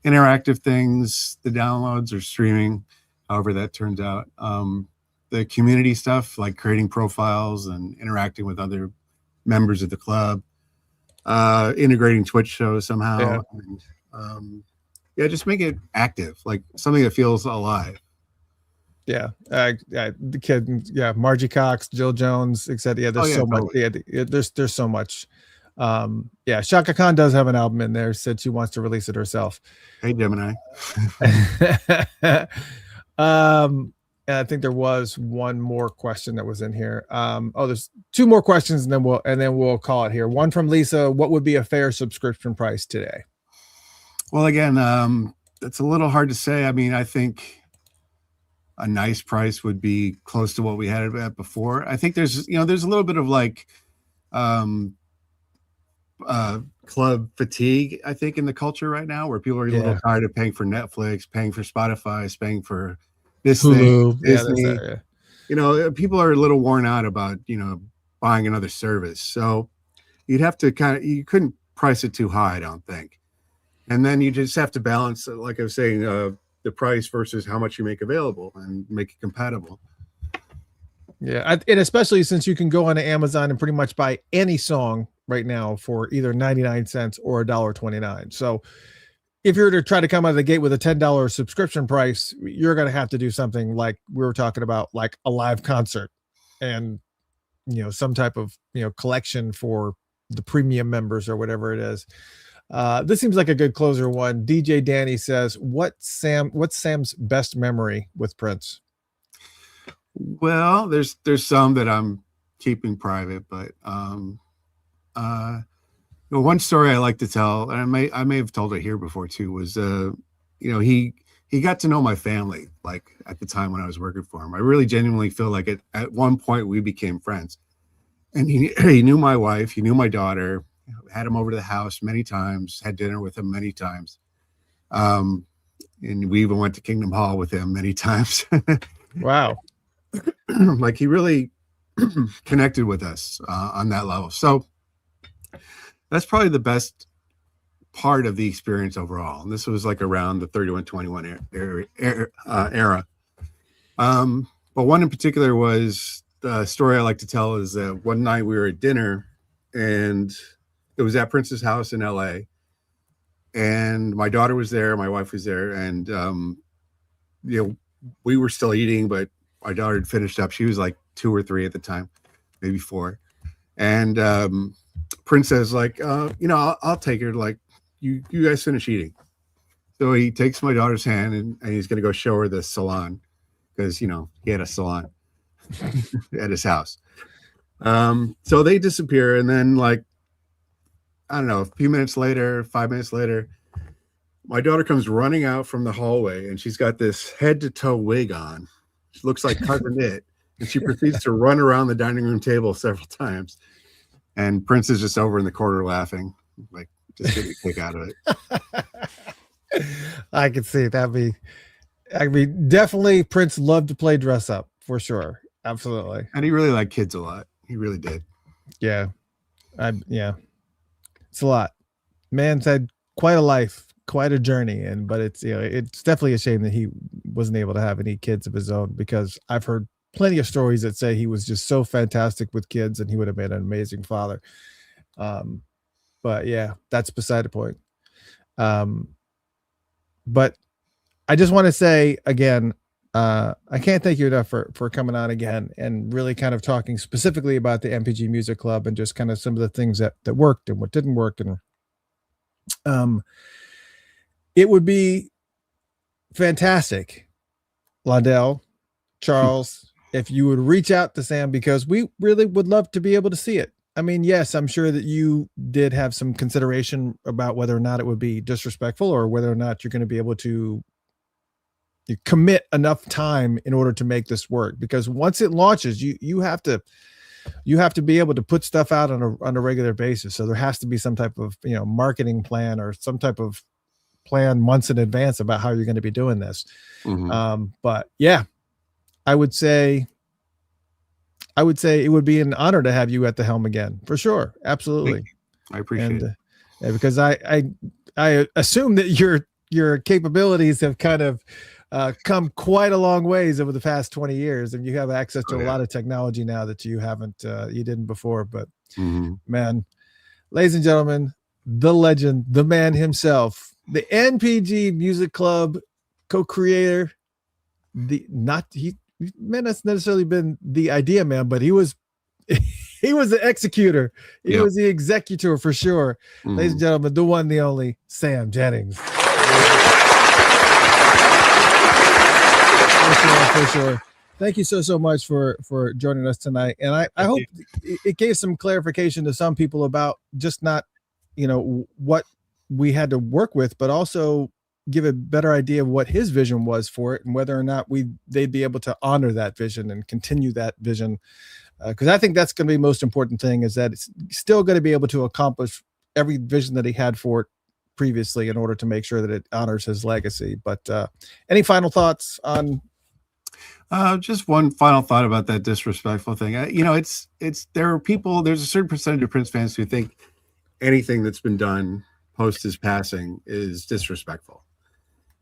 interactive things, the downloads or streaming, however that turns out. The community stuff, like creating profiles and interacting with other members of the club, integrating Twitch shows somehow. And, just make it active, like something that feels alive. The kid, Margie Cox, Jill Jones, etc. Yeah, there's so much. Yeah, there's so much. Shaka Khan does have an album in there. Said she wants to release it herself. Hey, Gemini. And I think there was one more question that was in here. There's two more questions, and then we'll call it here. One from Lisa: what would be a fair subscription price today? Well, again, it's a little hard to say. I mean, I think a nice price would be close to what we had at before. I think there's a little bit of like club fatigue, I think, in the culture right now, where people are a little tired of paying for Netflix, paying for Spotify, paying for this Hulu, thing, Disney. People are a little worn out about, buying another service. So you'd have to you couldn't price it too high, I don't think. And then you just have to balance, like I was saying, the price versus how much you make available and make it compatible. Yeah. And especially since you can go on Amazon and pretty much buy any song right now for either 99 cents or $1.29. So if you're to try to come out of the gate with a $10 subscription price, you're going to have to do something like we were talking about, like a live concert and, some type of, collection for the premium members or whatever it is. This seems like a good closer one. DJ Danny says, what's Sam's best memory with Prince? Well, there's some that I'm keeping private, but, one story I like to tell, and I may have told it here before too, was he got to know my family, like at the time when I was working for him. I really genuinely feel like at one point we became friends, and he knew my wife, he knew my daughter, had him over to the house many times, had dinner with him many times, and we even went to Kingdom Hall with him many times. Wow. Like he really connected with us on that level. So that's probably the best part of the experience overall. And this was like around the 3121 era. But one in particular was the story I like to tell is that one night we were at dinner, and it was at Prince's house in LA. And my daughter was there, my wife was there, and we were still eating, but my daughter had finished up. She was like 2 or 3 at the time, maybe 4. And Prince says, like, I'll take her. Like, you guys finish eating. So he takes my daughter's hand and he's going to go show her the salon because, he had a salon at his house. So they disappear. And then, like, I don't know, a few minutes later, 5 minutes later, my daughter comes running out from the hallway and she's got this head to toe wig on. She looks like cousin knit. And she proceeds to run around the dining room table several times. And Prince is just over in the corner laughing, like just getting a kick out of it. I can see that'd be definitely Prince loved to play dress up for sure. Absolutely. And he really liked kids a lot. He really did. Yeah. It's a lot. Man's had quite a life, quite a journey. But it's definitely a shame that he wasn't able to have any kids of his own, because I've heard plenty of stories that say he was just so fantastic with kids and he would have been an amazing father. But yeah, that's beside the point. But I just want to say again, I can't thank you enough for coming on again and really kind of talking specifically about the NPG Music Club and just kind of some of the things that worked and what didn't work. And it would be fantastic, Londell, Charles, if you would reach out to Sam, because we really would love to be able to see it. I mean, yes, I'm sure that you did have some consideration about whether or not it would be disrespectful or whether or not you're going to be able to commit enough time in order to make this work, because once it launches, you have to be able to put stuff out on a regular basis. So there has to be some type of, marketing plan or some type of plan months in advance about how you're going to be doing this. Mm-hmm. But yeah, I would say it would be an honor to have you at the helm again, for sure. Absolutely. I appreciate it. Yeah, because I assume that your capabilities have kind of come quite a long ways over the past 20 years, and you have access to a lot of technology now that you didn't before. But man, ladies and gentlemen, the legend, the man himself, the NPG Music Club co-creator, he may not necessarily been the idea man, but he was the executor. He was the executor for sure. Ladies and gentlemen, the one, the only Sam Jennings. For sure. Thank you so much for joining us tonight, and I hope it gave some clarification to some people about just not, what we had to work with, but also give a better idea of what his vision was for it and whether or not they'd be able to honor that vision and continue that vision. Because I think that's going to be the most important thing, is that it's still going to be able to accomplish every vision that he had for it previously in order to make sure that it honors his legacy. But any final thoughts on? Just one final thought about that disrespectful thing. There are people, there's a certain percentage of Prince fans who think anything that's been done post his passing is disrespectful.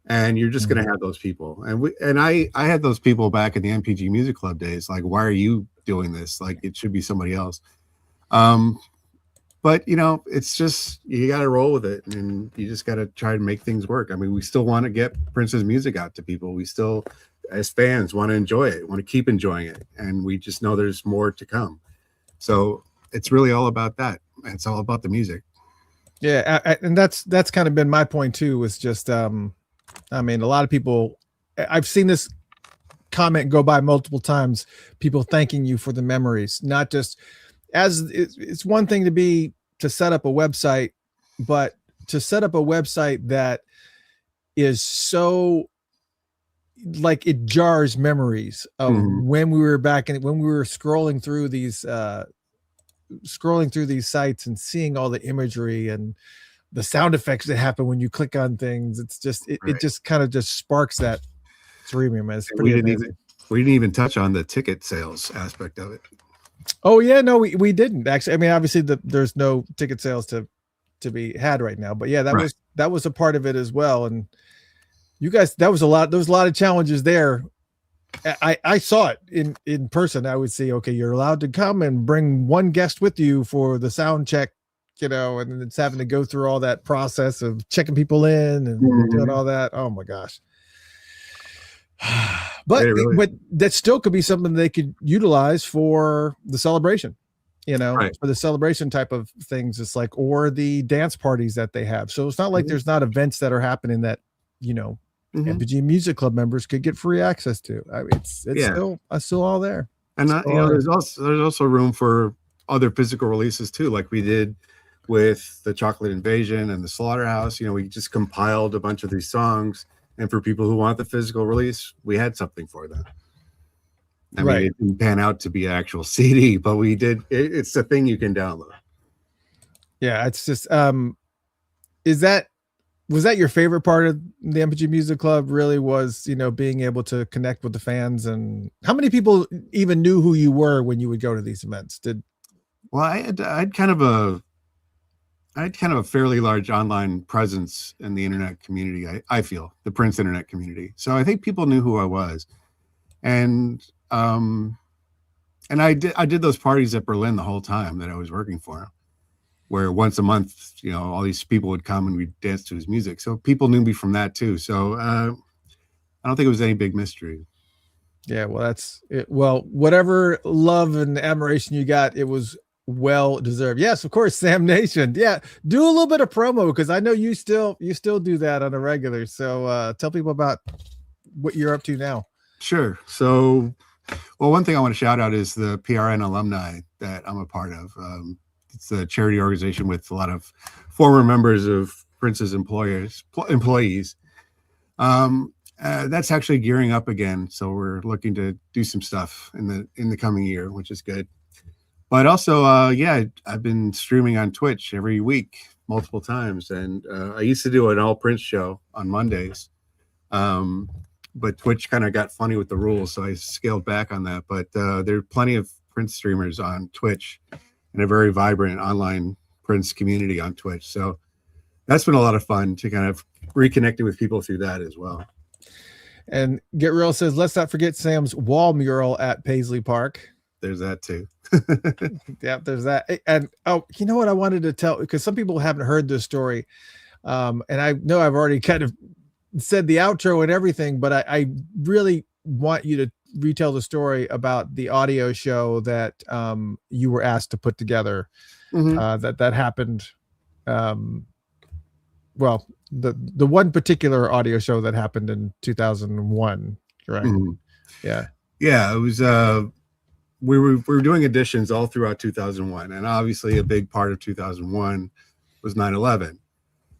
And you're just going to have those people. And I had those people back in the NPG Music Club days. Like, why are you doing this? Like, it should be somebody else. But it's just, you got to roll with it, and you just got to try to make things work. I mean, we still want to get Prince's music out to people. We still, as fans, want to enjoy it, want to keep enjoying it. And we just know there's more to come. So it's really all about that. It's all about the music. Yeah. And that's kind of been my point too, was just, I mean, a lot of people, I've seen this comment go by multiple times, people thanking you for the memories, not just as it's one thing to set up a website, but to set up a website that is so, like, it jars memories of when we were when we were scrolling through these sites and seeing all the imagery and the sound effects that happen when you click on things. It's just, it just kind of just sparks that through me, man. It's pretty amazing. We didn't even touch on the ticket sales aspect of it. Oh yeah, no, we didn't actually. I mean, obviously there's no ticket sales to be had right now, but yeah, that was a part of it as well. And you guys, there was a lot of challenges there. I saw it in person. I would say, okay, you're allowed to come and bring one guest with you for the sound check, and it's having to go through all that process of checking people in and doing all that. Oh my gosh. But that still could be something they could utilize for the celebration, for the celebration type of things. It's like, or the dance parties that they have. So it's not like there's not events that are happening that, NPG Music Club members could get free access to. I mean, it's still all there. And there's also room for other physical releases too, like we did with the Chocolate Invasion and the Slaughterhouse. We just compiled a bunch of these songs, and for people who want the physical release, we had something for them. I mean, it didn't pan out to be an actual CD, but we did. It's a thing you can download. Yeah, it's just was that your favorite part of the MPG Music Club? Really was, being able to connect with the fans. And how many people even knew who you were when you would go to these events? Well, I had kind of a fairly large online presence in the internet community. I feel the Prince internet community. So I think people knew who I was. And I did those parties at Berlin the whole time that I was working for him, where once a month, all these people would come and we'd dance to his music. So people knew me from that too. So I don't think it was any big mystery. Yeah, well, that's it. Well, whatever love and admiration you got, it was well deserved. Yes, of course, Sam Nation. Yeah, do a little bit of promo, because I know you still do that on a regular. So tell people about what you're up to now. Sure. So, well, one thing I want to shout out is the PRN alumni that I'm a part of. It's a charity organization with a lot of former members of Prince's employees. That's actually gearing up again, so we're looking to do some stuff in the coming year, which is good. But also, I've been streaming on Twitch every week, multiple times, and I used to do an all Prince show on Mondays, but Twitch kind of got funny with the rules, so I scaled back on that. But there are plenty of Prince streamers on Twitch, and a very vibrant online Prince community on Twitch. So that's been a lot of fun to kind of reconnecting with people through that as well. And Get Real says, let's not forget Sam's wall mural at Paisley Park. There's that too. Yeah, there's that. And you know what I wanted to tell, because some people haven't heard this story. And I know I've already kind of said the outro and everything, but I really want you to retell the story about the audio show that you were asked to put together. That happened. Well, the one particular audio show that happened in 2001, right? Yeah. Yeah, it was. We were doing editions all throughout 2001, and obviously a big part of 2001 was 9/11.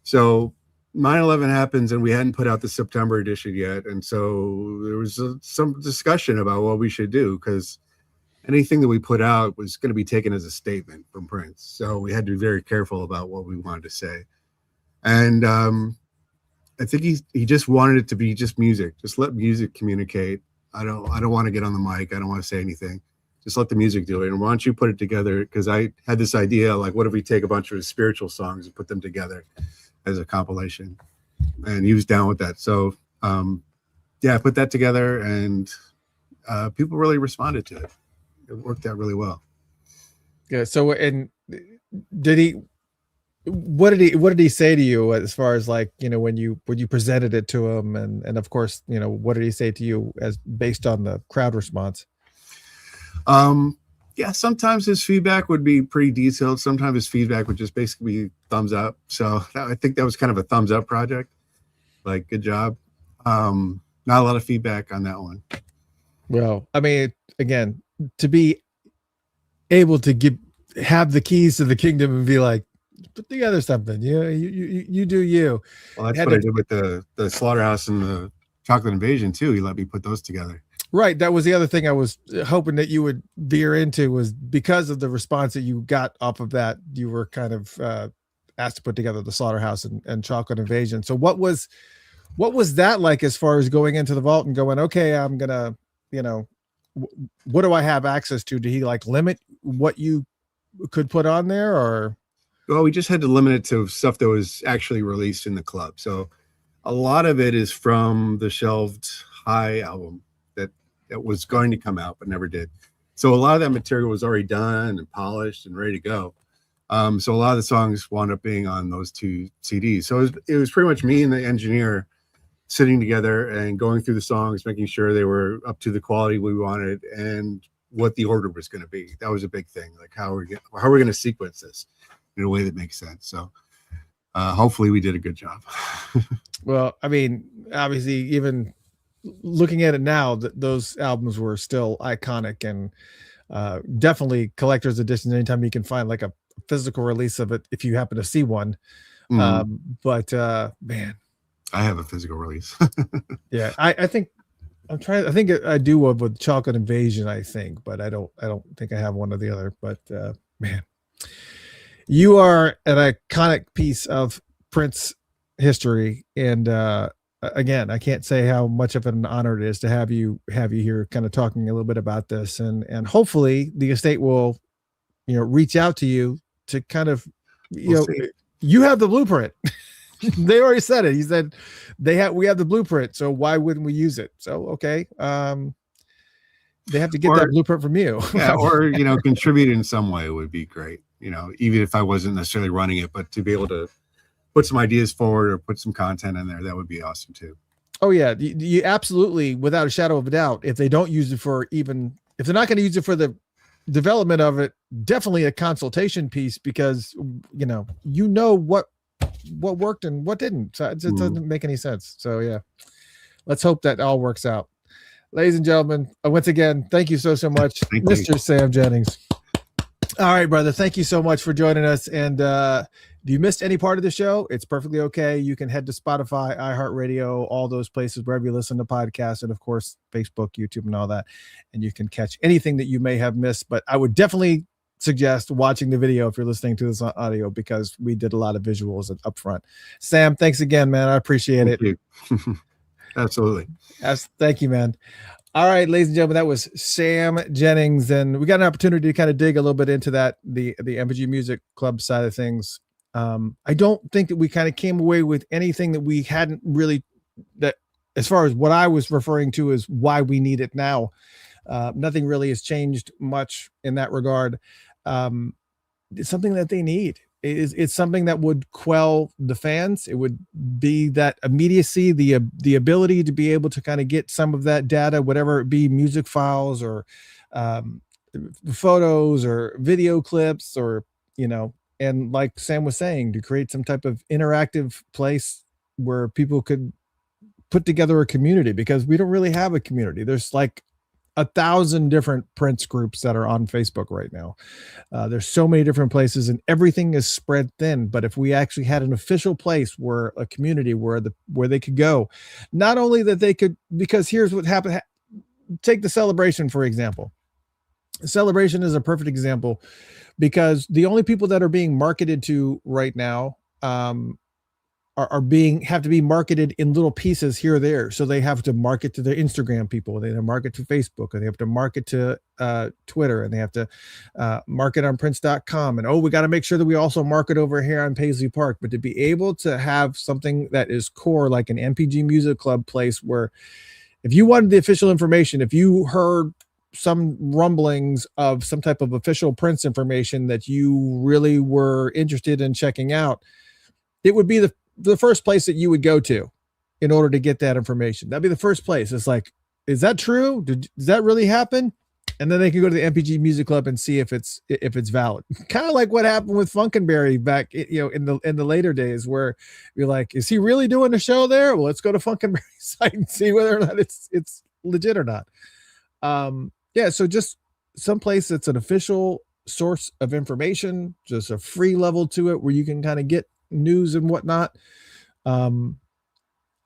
So 9/11 happens, and we hadn't put out the September edition yet, and so there was some discussion about what we should do because anything that we put out was going to be taken as a statement from Prince. So we had to be very careful about what we wanted to say. And I think he just wanted it to be just music. Just let music communicate. I don't want to get on the mic. I don't want to say anything. Just let the music do it. And why don't you put it together? Because I had this idea, like, what if we take a bunch of his spiritual songs and put them together as a compilation? And he was down with that. So yeah, I put that together, and people really responded to it. It worked out really well. Yeah. So, and what did he say to you as far as, like, you know, when you presented it to him, and of course, you know, what did he say to you as based on the crowd response? Yeah, sometimes his feedback would be pretty detailed. Sometimes his feedback would just basically be thumbs up. So I think that was kind of a thumbs up project. Like, good job. Not a lot of feedback on that one. Well, I mean, again, to be able to have the keys to the kingdom and be like, put together something, you do you. Well, that's what I did with the Slaughterhouse and the Chocolate Invasion too. He let me put those together. Right. That was the other thing I was hoping that you would veer into, was because of the response that you got off of that, you were kind of asked to put together the Slaughterhouse and Chocolate Invasion. So what was that like as far as going into the vault and going, okay, I'm going to, you know, what do I have access to? Did he like limit what you could put on there, or? Well, we just had to limit it to stuff that was actually released in the club. So a lot of it is from the shelved High album that was going to come out but never did. So a lot of that material was already done and polished and ready to go. So a lot of the songs wound up being on those two CDs. So it was pretty much me and the engineer sitting together and going through the songs, making sure they were up to the quality we wanted and what the order was going to be. That was a big thing. Like, how are we going to sequence this in a way that makes sense? So hopefully we did a good job. Well, I mean, obviously, even looking at it now, those albums were still iconic, and definitely collector's editions anytime you can find like a physical release of it, if you happen to see one. But man, I have a physical release. Yeah, I think I do one with Chocolate Invasion, I think, but I don't think I have one or the other. But man, you are an iconic piece of Prince history, and again, I can't say how much of an honor it is to have you here, kind of talking a little bit about this, and hopefully the estate will, you know, reach out to you to kind of, you you have the blueprint. They already said it. He said we have the blueprint, so why wouldn't we use it? So okay, they have to get that blueprint from you. Yeah, or, you know, contribute in some way would be great. You know, even if I wasn't necessarily running it, but to be able to put some ideas forward or put some content in there, that would be awesome too. Oh yeah, you absolutely, without a shadow of a doubt. If they don't use it for, even if they're not going to use it for the development of it, definitely a consultation piece, because you know what worked and what didn't. So it just doesn't make any sense. So yeah, let's hope that all works out. Ladies and gentlemen, once again, thank you so much, Mr. Sam Jennings. All right, brother. Thank you so much for joining us. And if you missed any part of the show, it's perfectly okay. You can head to Spotify, iHeartRadio, all those places, wherever you listen to podcasts, and of course, Facebook, YouTube, and all that. And you can catch anything that you may have missed. But I would definitely suggest watching the video if you're listening to this on audio, because we did a lot of visuals up front. Sam, thanks again, man. I appreciate it. Absolutely. Thank you, man. All right, ladies and gentlemen, that was Sam Jennings, and we got an opportunity to kind of dig a little bit into that, the NPG Music Club side of things. I don't think that we kind of came away with anything that we hadn't really, that as far as what I was referring to as why we need it now. Nothing really has changed much in that regard. It's something that they need. It's something that would quell the fans. It would be that immediacy, the ability to be able to kind of get some of that data, whatever it be, music files or photos or video clips, or, you know, and like Sam was saying, to create some type of interactive place where people could put together a community, because we don't really have a community. There's like 1,000 different Prince groups that are on Facebook right now. There's so many different places, and everything is spread thin. But if we actually had an official place where a community where they could go, not only that they could, because here's what happened. Take the Celebration, for example. Celebration is a perfect example because the only people that are being marketed to right now have to be marketed in little pieces here or there. So they have to market to their Instagram people, they have to market to Facebook, and they have to market to Twitter, and they have to market on Prince.com. And we got to make sure that we also market over here on Paisley Park. But to be able to have something that is core, like an NPG Music Club place, where if you wanted the official information, if you heard some rumblings of some type of official Prince information that you really were interested in checking out, it would be the first place that you would go to in order to get that information. That'd be the first place. It's like, is that true? Does that really happen? And then they can go to the NPG Music Club and see if it's valid. Kind of like what happened with Funkenberry back, in the later days, where you're like, is he really doing a show there? Well, let's go to Funkenberry's site and see whether or not it's legit or not. So just someplace that's an official source of information, just a free level to it where you can kind of get news and whatnot, and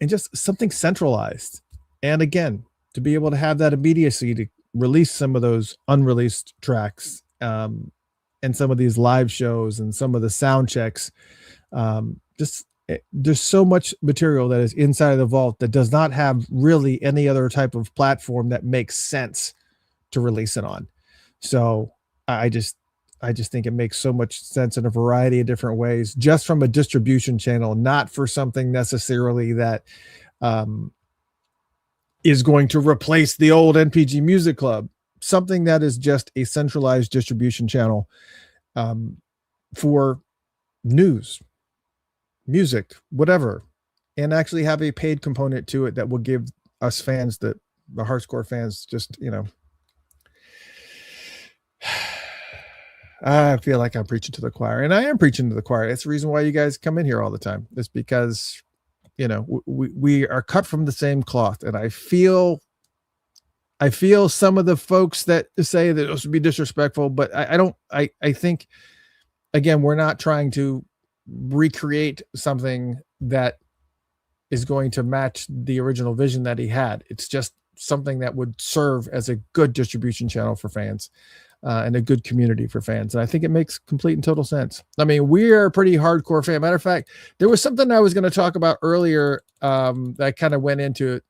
just something centralized. And again, to be able to have that immediacy to release some of those unreleased tracks, and some of these live shows and some of the sound checks. There's so much material that is inside of the vault that does not have really any other type of platform that makes sense to release it on. So I just think it makes so much sense in a variety of different ways, just from a distribution channel, not for something necessarily that is going to replace the old NPG Music Club, something that is just a centralized distribution channel for news, music, whatever, and actually have a paid component to it that will give us fans, the hardcore fans, just, I feel like I'm preaching to the choir, and I am preaching to the choir. It's the reason why you guys come in here all the time. It's because, we are cut from the same cloth, and I feel some of the folks that say that it was to be disrespectful, but I think, again, we're not trying to recreate something that is going to match the original vision that he had. It's just something that would serve as a good distribution channel for fans. And a good community for fans. And I think it makes complete and total sense. I mean, we're a pretty hardcore fan. Matter of fact, there was something I was going to talk about earlier that I kind of went into. It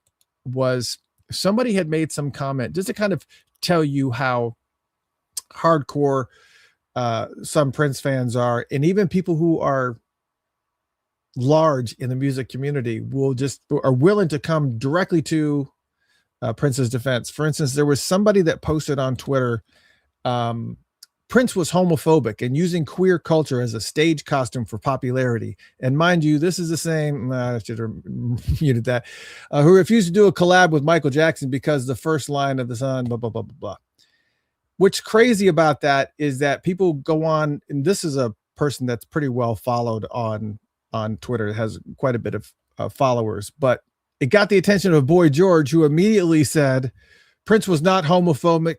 was somebody had made some comment just to kind of tell you how hardcore some Prince fans are. And even people who are large in the music community are willing to come directly to Prince's defense. For instance, there was somebody that posted on Twitter, Prince was homophobic and using queer culture as a stage costume for popularity. And mind you, this is the same, I should have muted that, who refused to do a collab with Michael Jackson because the first line of the song, blah, blah, blah, blah, blah. What's crazy about that is that people go on, and this is a person that's pretty well followed on Twitter. It has quite a bit of followers, but it got the attention of Boy George, who immediately said Prince was not homophobic,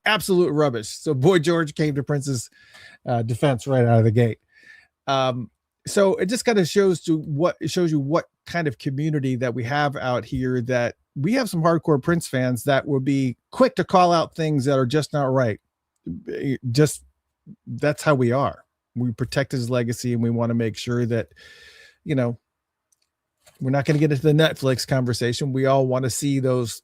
absolute rubbish. So Boy George came to Prince's defense right out of the gate. So it just kind of shows you what kind of community that we have out here, that we have some hardcore Prince fans that will be quick to call out things that are just not right. Just, that's how we are. We protect his legacy, and we want to make sure that, we're not going to get into the Netflix conversation. We all want to see those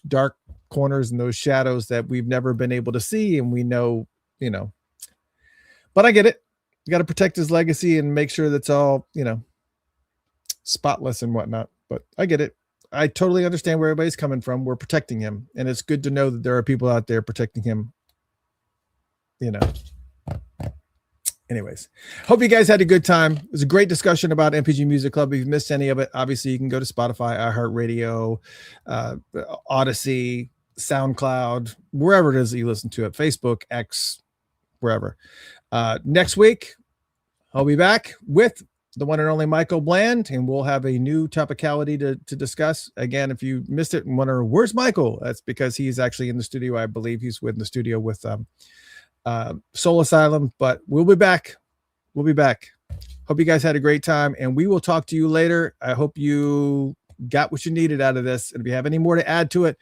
dark corners and those shadows that we've never been able to see. And we know, but I get it. You got to protect his legacy and make sure that's all, spotless and whatnot. But I get it. I totally understand where everybody's coming from. We're protecting him. And it's good to know that there are people out there protecting him, Anyways, hope you guys had a good time. It was a great discussion about NPG Music Club. If you missed any of it, obviously you can go to Spotify, iHeartRadio, Odyssey, SoundCloud, wherever it is that you listen to it, Facebook, X, wherever. Next week, I'll be back with the one and only Michael Bland, and we'll have a new topicality to discuss. Again, if you missed it and wonder where's Michael, that's because he's actually in the studio. I believe he's in the studio with Soul Asylum, but we'll be back. We'll be back. Hope you guys had a great time, and we will talk to you later. I hope you got what you needed out of this. And if you have any more to add to it,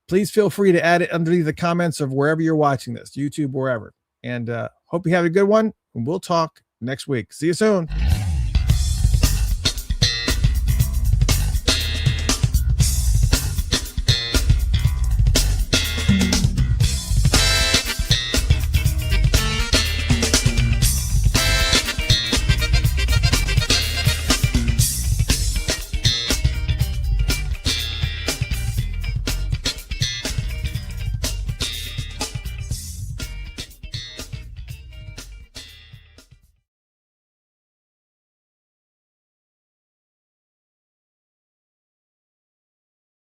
please feel free to add it underneath the comments of wherever you're watching this, YouTube, wherever. And hope you have a good one, and we'll talk next week. See you soon.